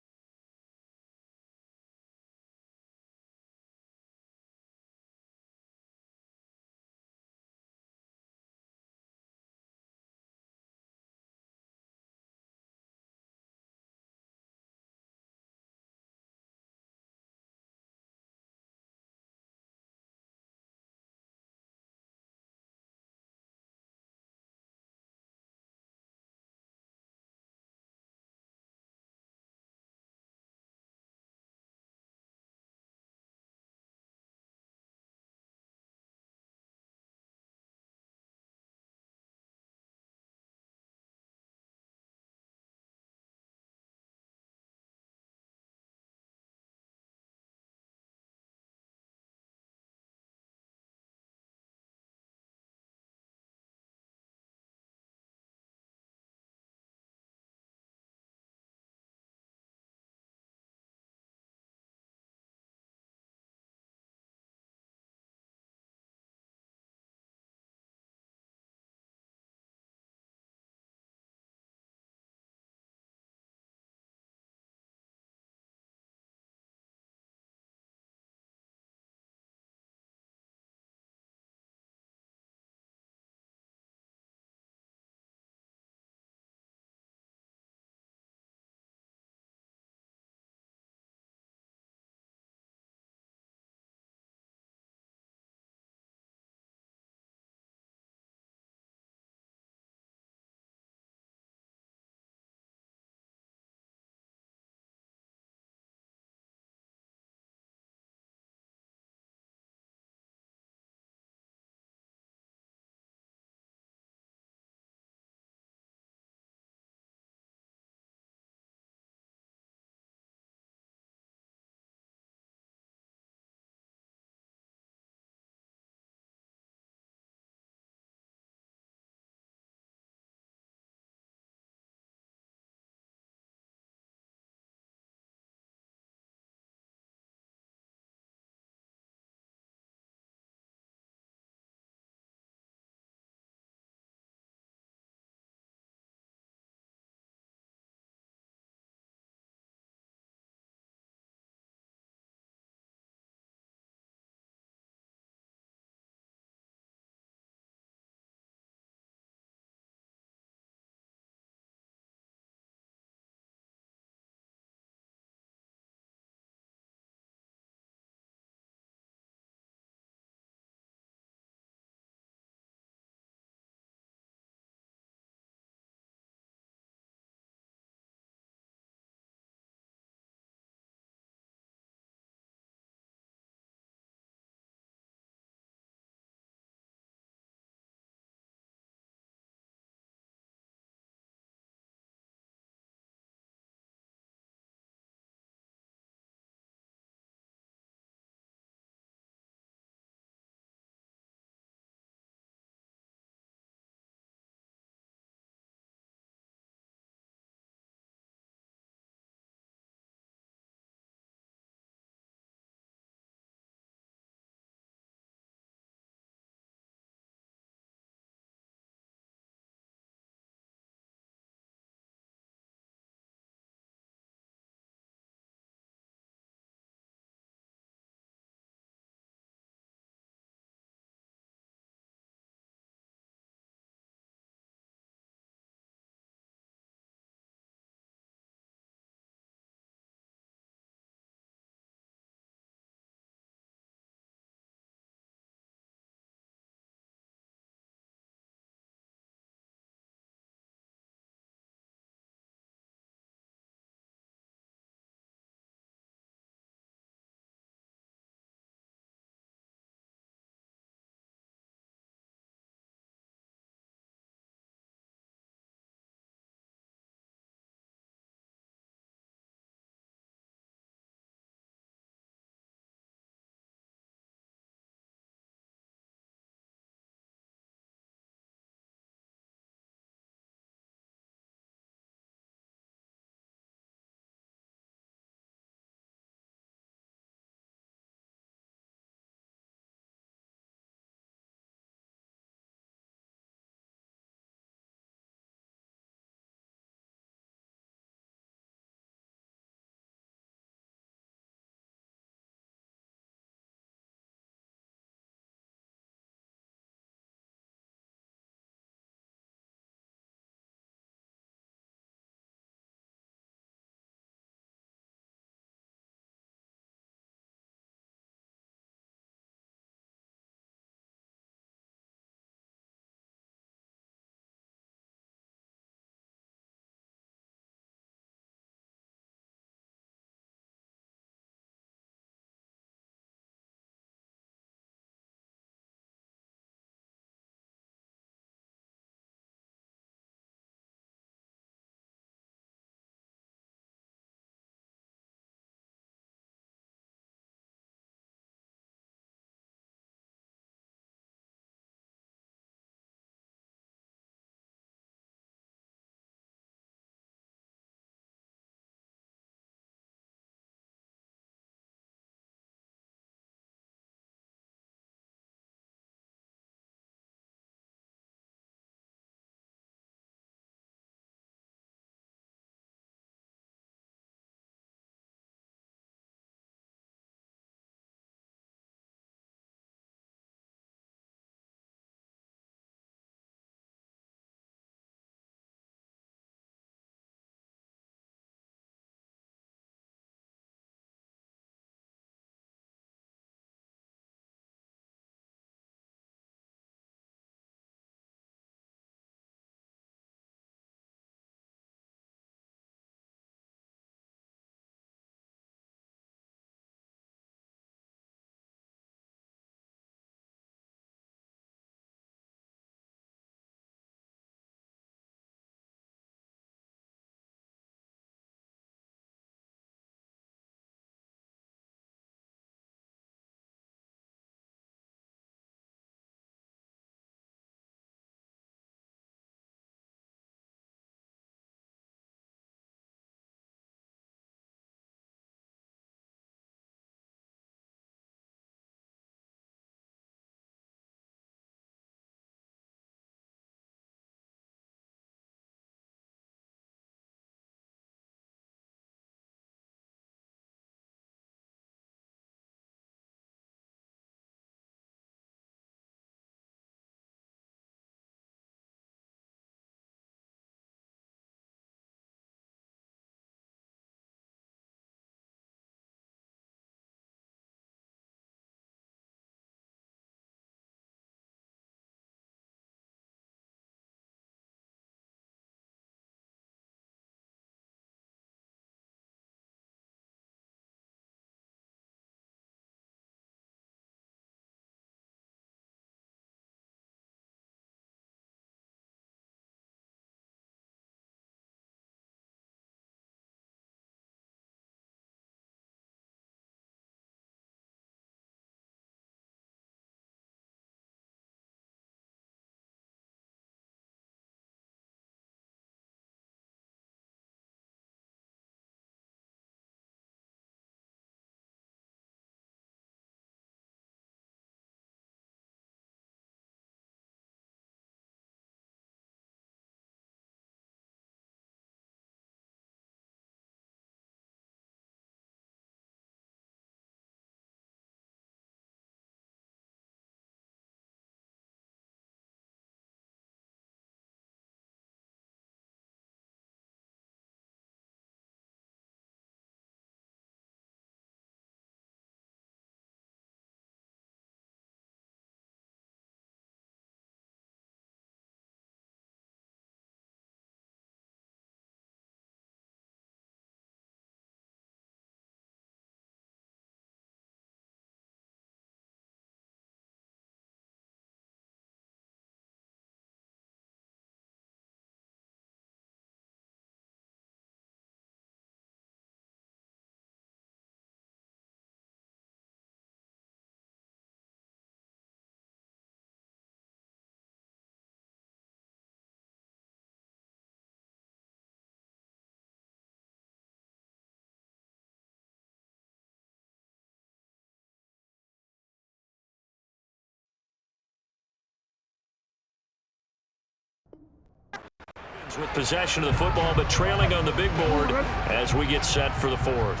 With possession of the football, but trailing on the big board as we get set for the fourth.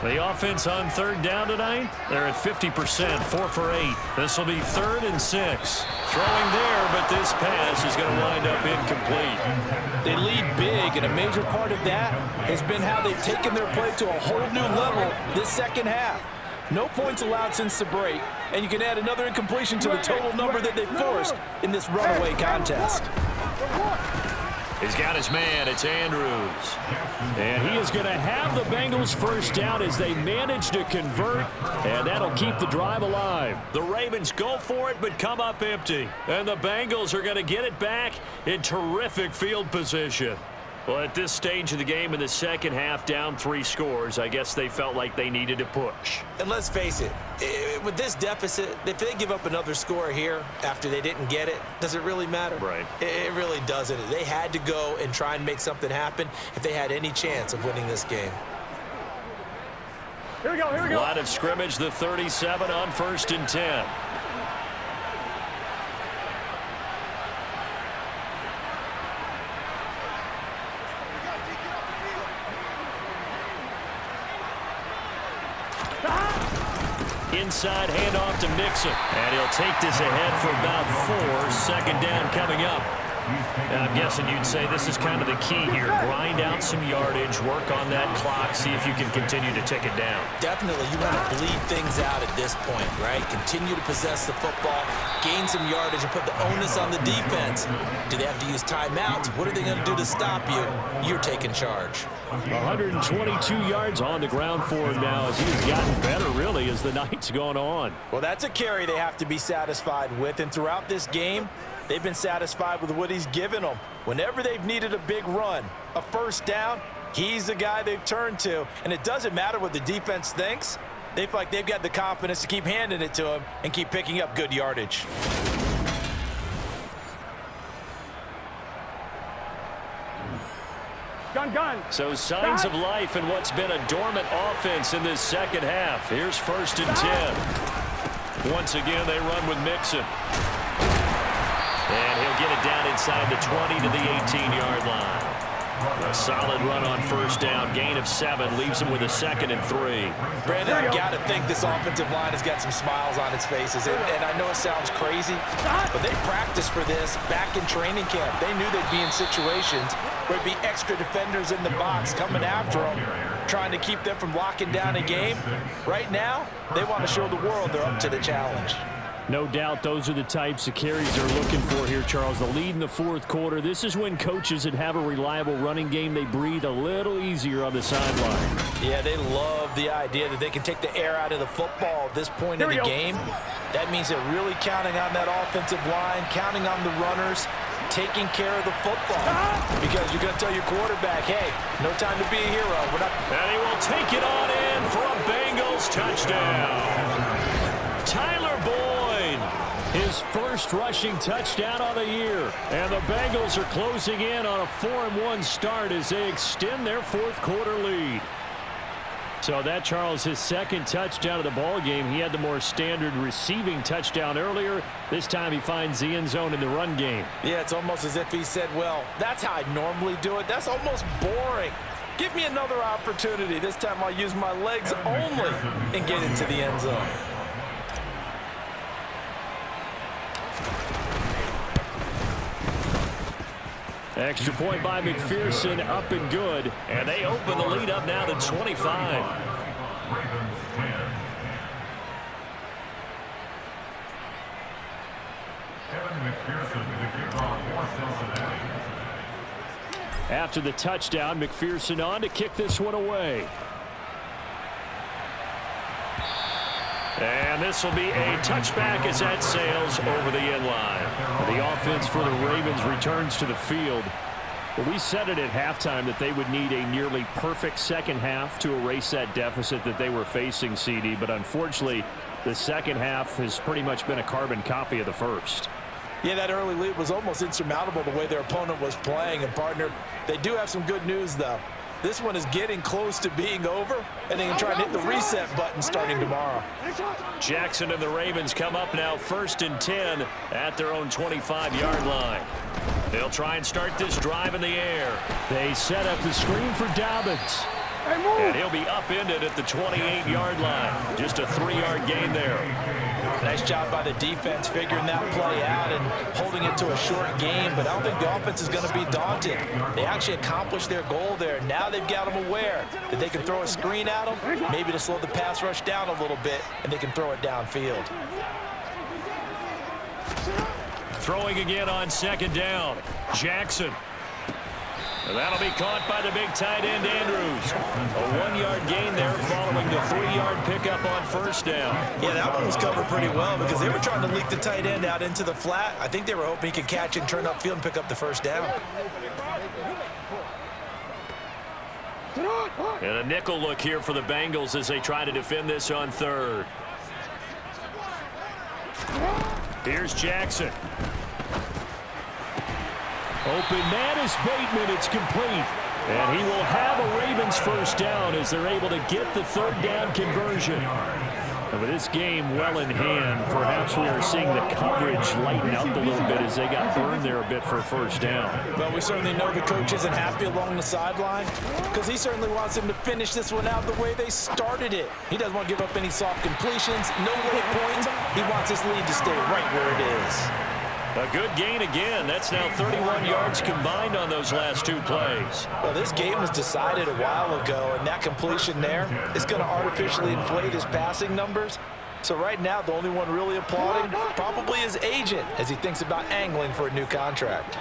The offense on third down tonight, they're at 50%, 4 for 8. This will be 3rd and 6. Throwing there, but this pass is going to wind up incomplete. They lead big, and a major part of that has been how they've taken their play to a whole new level this second half. No points allowed since the break, and you can add another incompletion to the total number that they forced in this runaway contest. He's got his man. It's Andrews. And he is going to have the Bengals first down as they manage to convert, and that'll keep the drive alive. The Ravens go for it but come up empty. And the Bengals are going to get it back in terrific field position. Well, at this stage of the game in the second half, down 3 scores, I guess they felt like they needed to push. And let's face it, with this deficit, if they give up another score here after they didn't get it, does it really matter? Right. It really doesn't. They had to go and try and make something happen if they had any chance of winning this game. Here we go, here we go. Line of scrimmage, the 37 on 1st and 10. Inside handoff to Mixon. And he'll take this ahead for about 4. Second down coming up. And I'm guessing you'd say this is kind of the key here. Grind out some yardage, work on that clock, see if you can continue to tick it down. Definitely, you want to bleed things out at this point, right? Continue to possess the football, gain some yardage, and put the onus on the defense. Do they have to use timeouts? What are they going to do to stop you? You're taking charge. 122 yards on the ground for him now as he's gotten better, really, as the night's gone on. Well, that's a carry they have to be satisfied with, and throughout this game, they've been satisfied with what he's given them. Whenever they've needed a big run, a first down, he's the guy they've turned to. And it doesn't matter what the defense thinks. They feel like they've got the confidence to keep handing it to him and keep picking up good yardage. Gun. So signs of life in what's been a dormant offense in this second half. Here's 1st and 10. Once again, they run with Mixon. And he'll get it down inside the 20 to the 18-yard line. A solid run on first down. Gain of 7 leaves him with a 2nd and 3. Brandon, I've got to think this offensive line has got some smiles on its faces. And I know it sounds crazy, but they practiced for this back in training camp. They knew they'd be in situations where it'd be extra defenders in the box coming after them, trying to keep them from locking down a game. Right now, they want to show the world they're up to the challenge. No doubt those are the types of carries they're looking for here, Charles. The lead in the 4th quarter. This is when coaches that have a reliable running game, they breathe a little easier on the sideline. Yeah, they love the idea that they can take the air out of the football at this point in the game. That means they're really counting on that offensive line, counting on the runners, taking care of the football. Because you're going to tell your quarterback, hey, no time to be a hero. And he will take it on in for a Bengals touchdown. Tyler Boyd, his first rushing touchdown of the year. And the Bengals are closing in on a 4-1 start as they extend their 4th quarter lead. So that, Charles, his 2nd touchdown of the ball game. He had the more standard receiving touchdown earlier. This time he finds the end zone in the run game. Yeah, it's almost as if he said, well, that's how I normally do it. That's almost boring. Give me another opportunity. This time I'll use my legs only and get into the end zone. Extra point by McPherson, up and good. And they open the lead up now to 25. After the touchdown, McPherson on to kick this one away. And this will be a touchback as that sails over the end line. The offense for the Ravens returns to the field. But we said it at halftime that they would need a nearly perfect second half to erase that deficit that they were facing, CD. But unfortunately, the second half has pretty much been a carbon copy of the first. Yeah, that early lead was almost insurmountable the way their opponent was playing. And, partner, they do have some good news, though. This one is getting close to being over, and they can try and hit the reset button starting tomorrow. Jackson and the Ravens come up now 1st and 10 at their own 25-yard line. They'll try and start this drive in the air. They set up the screen for Dobbins. And he'll be upended at the 28-yard line. Just a 3-yard gain there. Nice job by the defense figuring that play out and holding it to a short game, but I don't think the offense is going to be daunted. They actually accomplished their goal there. Now they've got them aware that they can throw a screen at them, maybe to slow the pass rush down a little bit, and they can throw it downfield. Throwing again on 2nd down. Jackson. And that'll be caught by the big tight end, Andrews. A 1-yard gain there following the 3-yard pickup on 1st down. Yeah, that one was covered pretty well because they were trying to leak the tight end out into the flat. I think they were hoping he could catch it and turn upfield and pick up the 1st down. And a nickel look here for the Bengals as they try to defend this on 3rd. Here's Jackson. Open man is Bateman. It's complete. And he will have a Ravens 1st down as they're able to get the 3rd down conversion. And with this game well in hand, perhaps we are seeing the coverage lighten up a little bit as they got burned there a bit for 1st down. Well, we certainly know the coach isn't happy along the sideline because he certainly wants them to finish this one out the way they started it. He doesn't want to give up any soft completions, no late points. He wants this lead to stay right where it is. A good gain again. That's now 31 yards combined on those last 2 plays. Well, this game was decided a while ago, and that completion there is going to artificially inflate his passing numbers. So right now, the only one really applauding probably his agent as he thinks about angling for a new contract.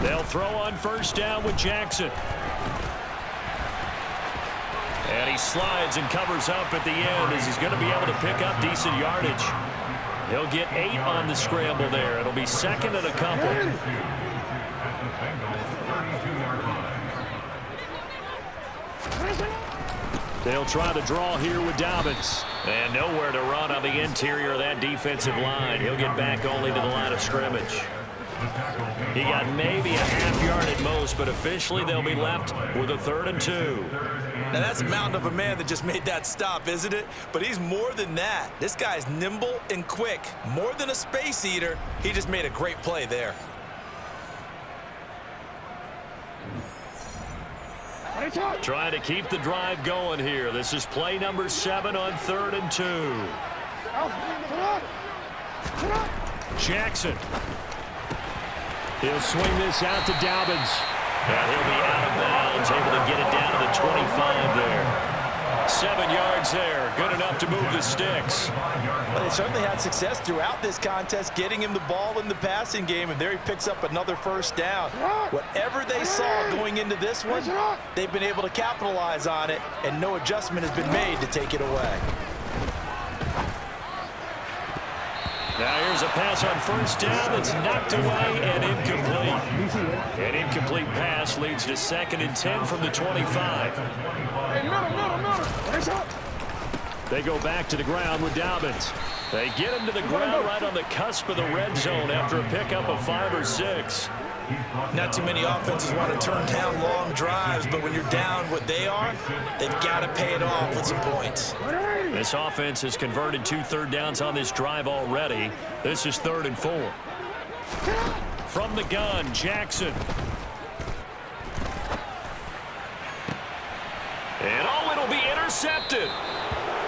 They'll throw on 1st down with Jackson. And he slides and covers up at the end as he's going to be able to pick up decent yardage. He'll get 8 on the scramble there. It'll be 2nd and a couple. They'll try to draw here with Dobbins. And nowhere to run on the interior of that defensive line. He'll get back only to the line of scrimmage. He got maybe a half yard at most, but officially they'll be left with a 3rd and 2. Now, that's a mountain of a man that just made that stop, isn't it? But he's more than that. This guy's nimble and quick. More than a space eater. He just made a great play there. Trying to keep the drive going here. This is play number 7 on 3rd and 2. Jackson. He'll swing this out to Dobbins. And he'll be out of bounds, able to get it down to the 25 there. 7 yards there, good enough to move the sticks. Well, they certainly had success throughout this contest, getting him the ball in the passing game, and there he picks up another 1st down. Whatever they saw going into this one, they've been able to capitalize on it, and no adjustment has been made to take it away. Now here's a pass on 1st down that's knocked away and incomplete. An incomplete pass leads to 2nd and 10 from the 25. They go back to the ground with Dobbins. They get him to the ground right on the cusp of the red zone after a pickup of 5 or 6. Not too many offenses want to turn down long drives, but when you're down what they are, they've got to pay it off with some points. This offense has converted 2 third downs on this drive already. This is 3rd and 4. From the gun, Jackson. And it'll be intercepted.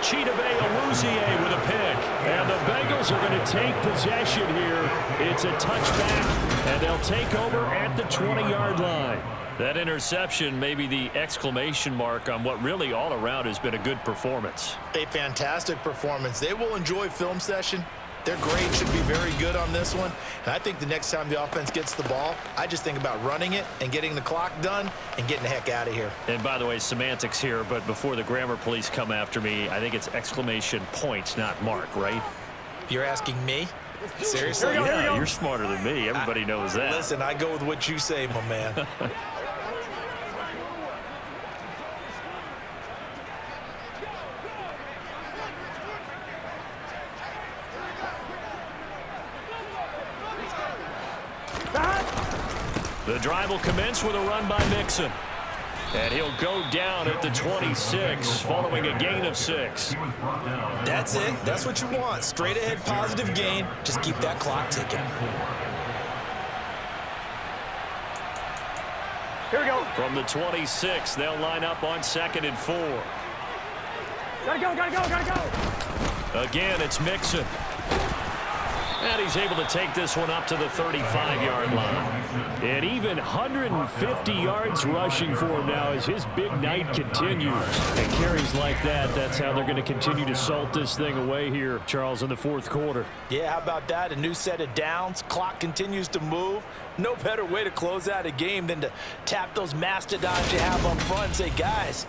Chidobe Awuzie with a pick. And the Bengals are going to take possession here. It's a touchback, and they'll take over at the 20-yard line. That interception may be the exclamation mark on what really all around has been a good performance. A fantastic performance. They will enjoy film session. Their grade should be very good on this one. And I think the next time the offense gets the ball, I just think about running it and getting the clock done and getting the heck out of here. And by the way, semantics here, but before the grammar police come after me, I think it's exclamation points, not mark, right? You're asking me? Seriously? Yeah, you're smarter than me. Everybody knows that. Listen, I go with what you say, my man. The drive will commence with a run by Mixon. And he'll go down at the 26 following a gain of 6. That's it. That's what you want. Straight ahead positive gain. Just keep that clock ticking. Here we go. From the 26, they'll line up on 2nd and 4. Gotta go, gotta go, gotta go. Again, it's Mixon. And he's able to take this one up to the 35-yard line. And even 150 yards rushing for him now as his big night continues. And carries like that, that's how they're going to continue to salt this thing away here, Charles, in the 4th quarter. Yeah, how about that? A new set of downs. Clock continues to move. No better way to close out a game than to tap those mastodons you have up front and say, guys,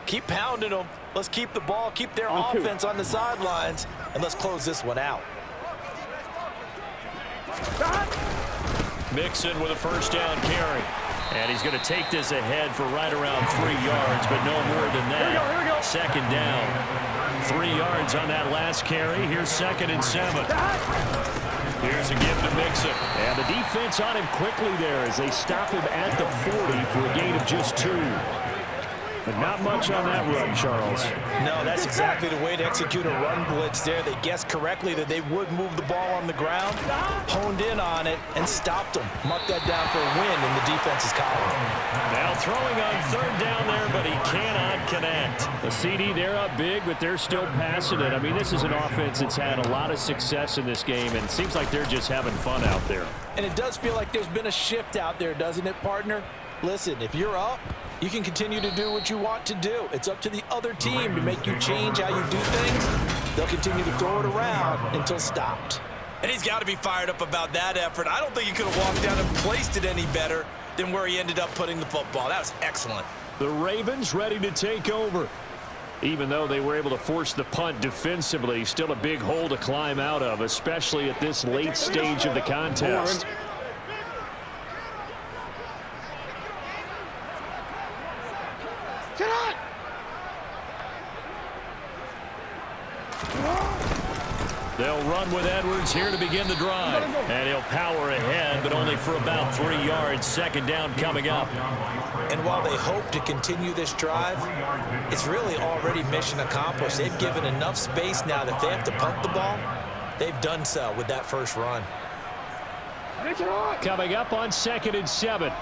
keep pounding them. Let's keep the ball, keep their offense on the sidelines, and let's close this one out. Mixon with a first down carry. And he's going to take this ahead for right around 3 yards, but no more than that. Here we go. 2nd down. 3 yards on that last carry. Here's 2nd and 7. Here's a give to Mixon. And the defense on him quickly there as they stop him at the 40 for a gain of just 2. But not much on that run, Charles. No, that's exactly the way to execute a run blitz there. They guessed correctly that they would move the ball on the ground, honed in on it, and stopped them. Mark that down for a win in the defense's column. Now throwing on 3rd down there, but he cannot connect. The CD, they're up big, but they're still passing it. I mean, this is an offense that's had a lot of success in this game, and it seems like they're just having fun out there. And it does feel like there's been a shift out there, doesn't it, partner? Listen, if you're up, you can continue to do what you want to do. It's up to the other team to make you change how you do things. They'll continue to throw it around until stopped. And he's got to be fired up about that effort. I don't think he could have walked down and placed it any better than where he ended up putting the football. That was excellent. The Ravens ready to take over. Even though they were able to force the punt defensively, still a big hole to climb out of, especially at this late stage of the contest. They'll run with Edwards here to begin the drive. And he'll power ahead, but only for about 3 yards. 2nd down coming up. And while they hope to continue this drive, it's really already mission accomplished. They've given enough space now that they have to punt the ball. They've done so with that first run. Coming up on 2nd and 7.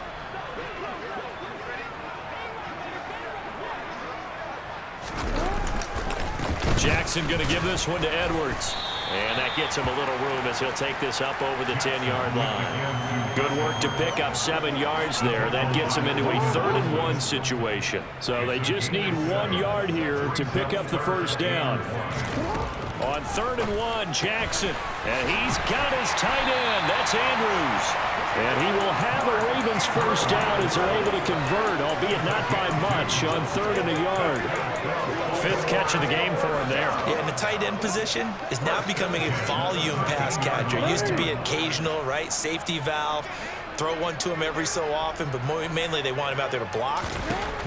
Jackson going to give this one to Edwards. And that gets him a little room as he'll take this up over the 10-yard line. Good work to pick up 7 yards there. That gets him into a 3rd and 1 situation. So they just need 1 yard here to pick up the first down. On 3rd and 1, Jackson. And he's got his tight end. That's Andrews. And he will have a Ravens first down as they're able to convert, albeit not by much, on 3rd and a yard. 5th catch of the game for him there. Yeah, and the tight end position is now becoming a volume pass catcher. It used to be occasional, right? Safety valve. Throw one to him every so often, but mainly they want him out there to block.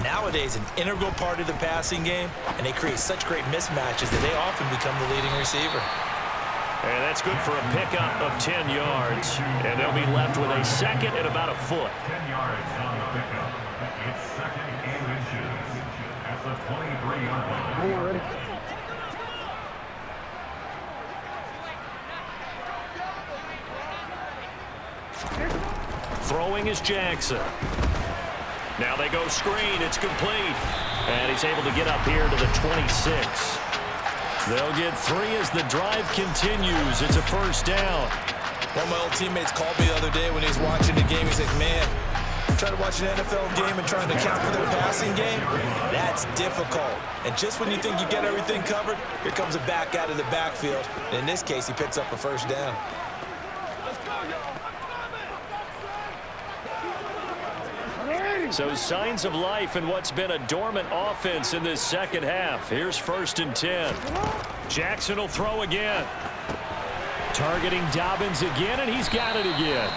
Nowadays, an integral part of the passing game, and they create such great mismatches that they often become the leading receiver. And that's good for a pickup of 10 yards. And they'll be left with a 2nd and about a foot. 10 yards on the pickup. It's 2nd and inches at the 23-yard line. Throwing is Jackson. Now they go screen. It's complete. And he's able to get up here to the 26. They'll get 3 as the drive continues. It's a first down. One of my old teammates called me the other day when he was watching the game. He's like, man, trying to watch an NFL game and trying to account for their passing game, that's difficult. And just when you think you get everything covered, here comes a back out of the backfield. And in this case, he picks up a first down. So signs of life in what's been a dormant offense in this second half. Here's 1st and 10. Jackson will throw again. Targeting Dobbins again, and he's got it again.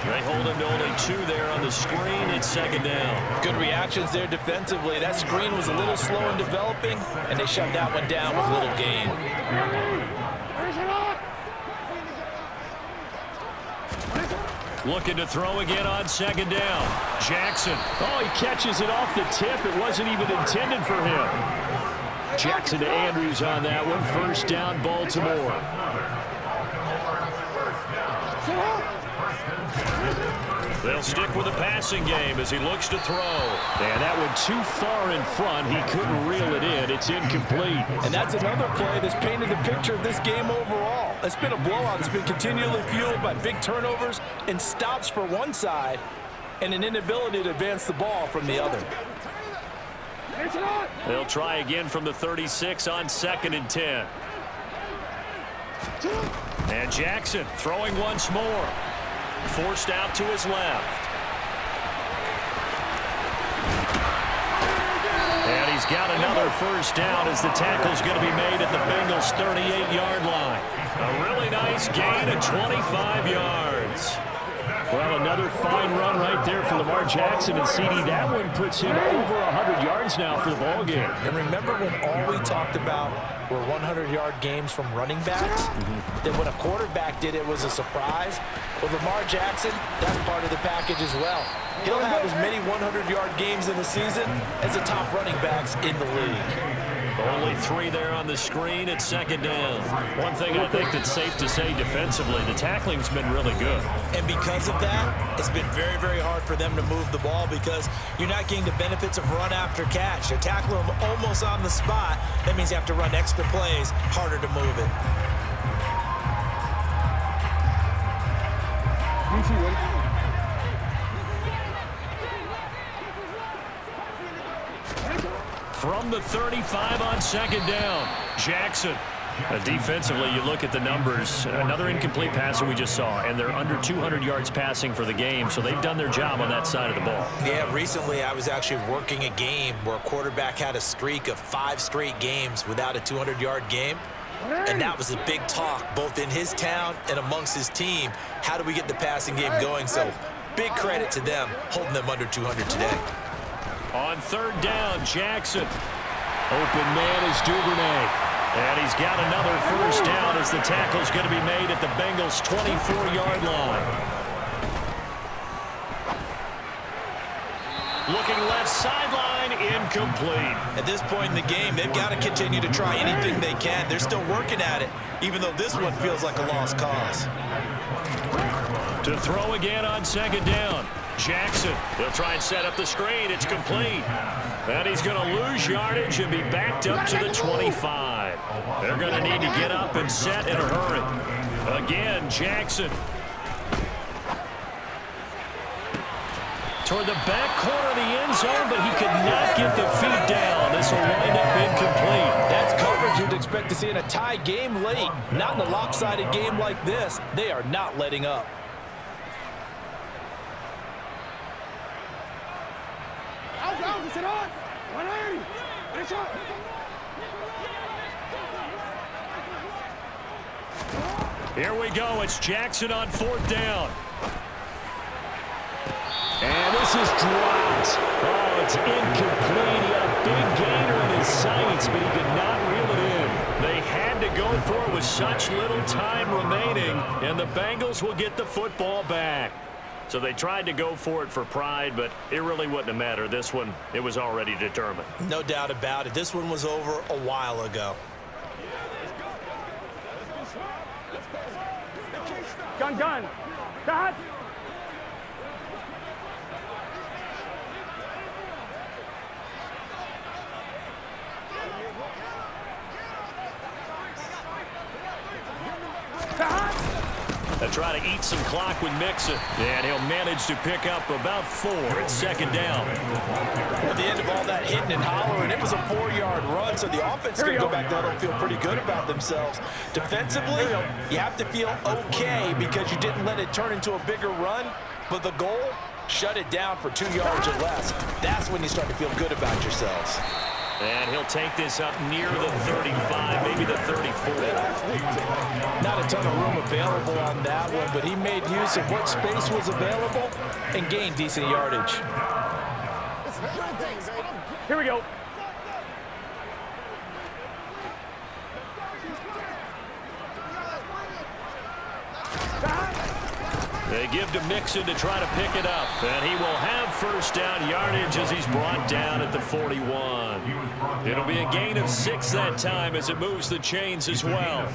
They hold him to only 2 there on the screen. It's 2nd down. Good reactions there defensively. That screen was a little slow in developing, and they shut that one down with little gain. Looking to throw again on second down. Jackson. Oh, he catches it off the tip. It wasn't even intended for him. Jackson to Andrews on that one. First down, Baltimore. They'll stick with the passing game as he looks to throw. And that one too far in front. He couldn't reel it in. It's incomplete. And that's another play that's painted the picture of this game overall. It's been a blowout. It's been continually fueled by big turnovers and stops for one side and an inability to advance the ball from the other. They'll try again from the 36 on 2nd and 10. And Jackson throwing once more. Forced out to his left. And he's got another first down as the tackle's going to be made at the Bengals' 38-yard line. A really nice gain of 25 yards. Well, another fine run right there for Lamar Jackson and CD. That one puts him over 100 yards now for the ball game. And remember when all we talked about were 100-yard games from running backs? Then when a quarterback did it was a surprise. With Lamar Jackson, that's part of the package as well. He'll have as many 100-yard games in the season as the top running backs in the league. Only 3 there on the screen at second down. One thing I think that's safe to say defensively, the tackling's been really good. And because of that, it's been very, very hard for them to move the ball because you're not getting the benefits of run after catch. You're tackling them almost on the spot. That means you have to run extra plays, harder to move it. From the 35 on second down, Jackson. Defensively, you look at the numbers. Another incomplete passer we just saw, and they're under 200 yards passing for the game, so they've done their job on that side of the ball. Yeah, recently I was actually working a game where a quarterback had a streak of 5 straight games without a 200-yard game, and that was a big talk both in his town and amongst his team. How do we get the passing game going? So big credit to them holding them under 200 today. On third down, Jackson. Open man is Duvernay. And he's got another first down as the tackle's going to be made at the Bengals' 24-yard line. Looking left sideline, incomplete. At this point in the game, they've got to continue to try anything they can. They're still working at it, even though this one feels like a lost cause. To throw again on second down. Jackson, they'll try and set up the screen. It's complete. And he's going to lose yardage and be backed up to the 25. They're going to need to get up and set in a hurry. Again, Jackson. Toward the back corner of the end zone, but he could not get the feet down. This will wind up incomplete. That's coverage you'd expect to see in a tie game late. Not in a lopsided game like this. They are not letting up. Here we go. It's Jackson on fourth down. And this is dropped. Oh, it's incomplete. He had a big gainer in his sights, but he could not reel it in. They had to go for it with such little time remaining, and the Bengals will get the football back. So they tried to go for it for pride, but it really wouldn't have mattered. This one, it was already determined. No doubt about it. This one was over a while ago. Gun. Cut. They'll try to eat some clock with Mixon, and he'll manage to pick up about 4 at second down. At the end of all that hitting and hollering, it was a 4-yard run, so the offense can go back down and feel pretty good about themselves. Defensively, you have to feel okay because you didn't let it turn into a bigger run, but the goal, shut it down for 2 yards or less. That's when you start to feel good about yourselves. And he'll take this up near the 35, maybe the 34. Not a ton of room available on that one, but he made use of what space was available and gained decent yardage. Here we go. They give to Mixon to try to pick it up. And he will have first down yardage as he's brought down at the 41. It'll be a gain of 6 that time as it moves the chains as well.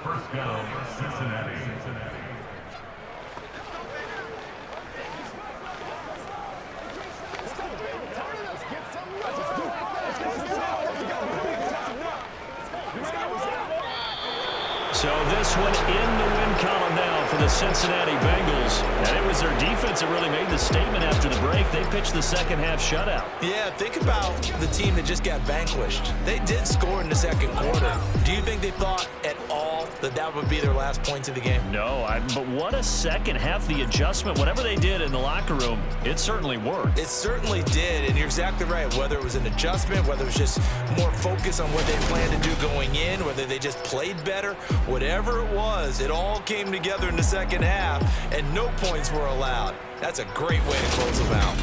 First down, Cincinnati. So this one in the win column now for the Cincinnati Bengals. And it was their defense that really made the statement after the break. They pitched the second half shutout. Yeah, think about the team that just got vanquished. They did score in the second quarter. Do you think they thought at all that that would be their last points of the game? No, but what a second half. The adjustment, whatever they did in the locker room, it certainly worked. It certainly did, and you're exactly right. Whether it was an adjustment, whether it was just more focus on what they planned to do going in, whether they just played better, whatever it was, it all came together in the second half, and no points were allowed. That's a great way to close them out.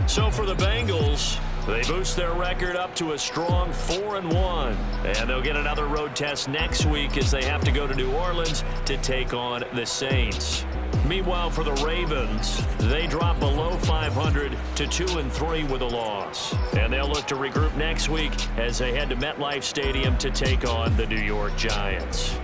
So for the Bengals, they boost their record up to a strong 4-1. And they'll get another road test next week as they have to go to New Orleans to take on the Saints. Meanwhile, for the Ravens, they drop below 500 to 2-3 with a loss. And they'll look to regroup next week as they head to MetLife Stadium to take on the New York Giants.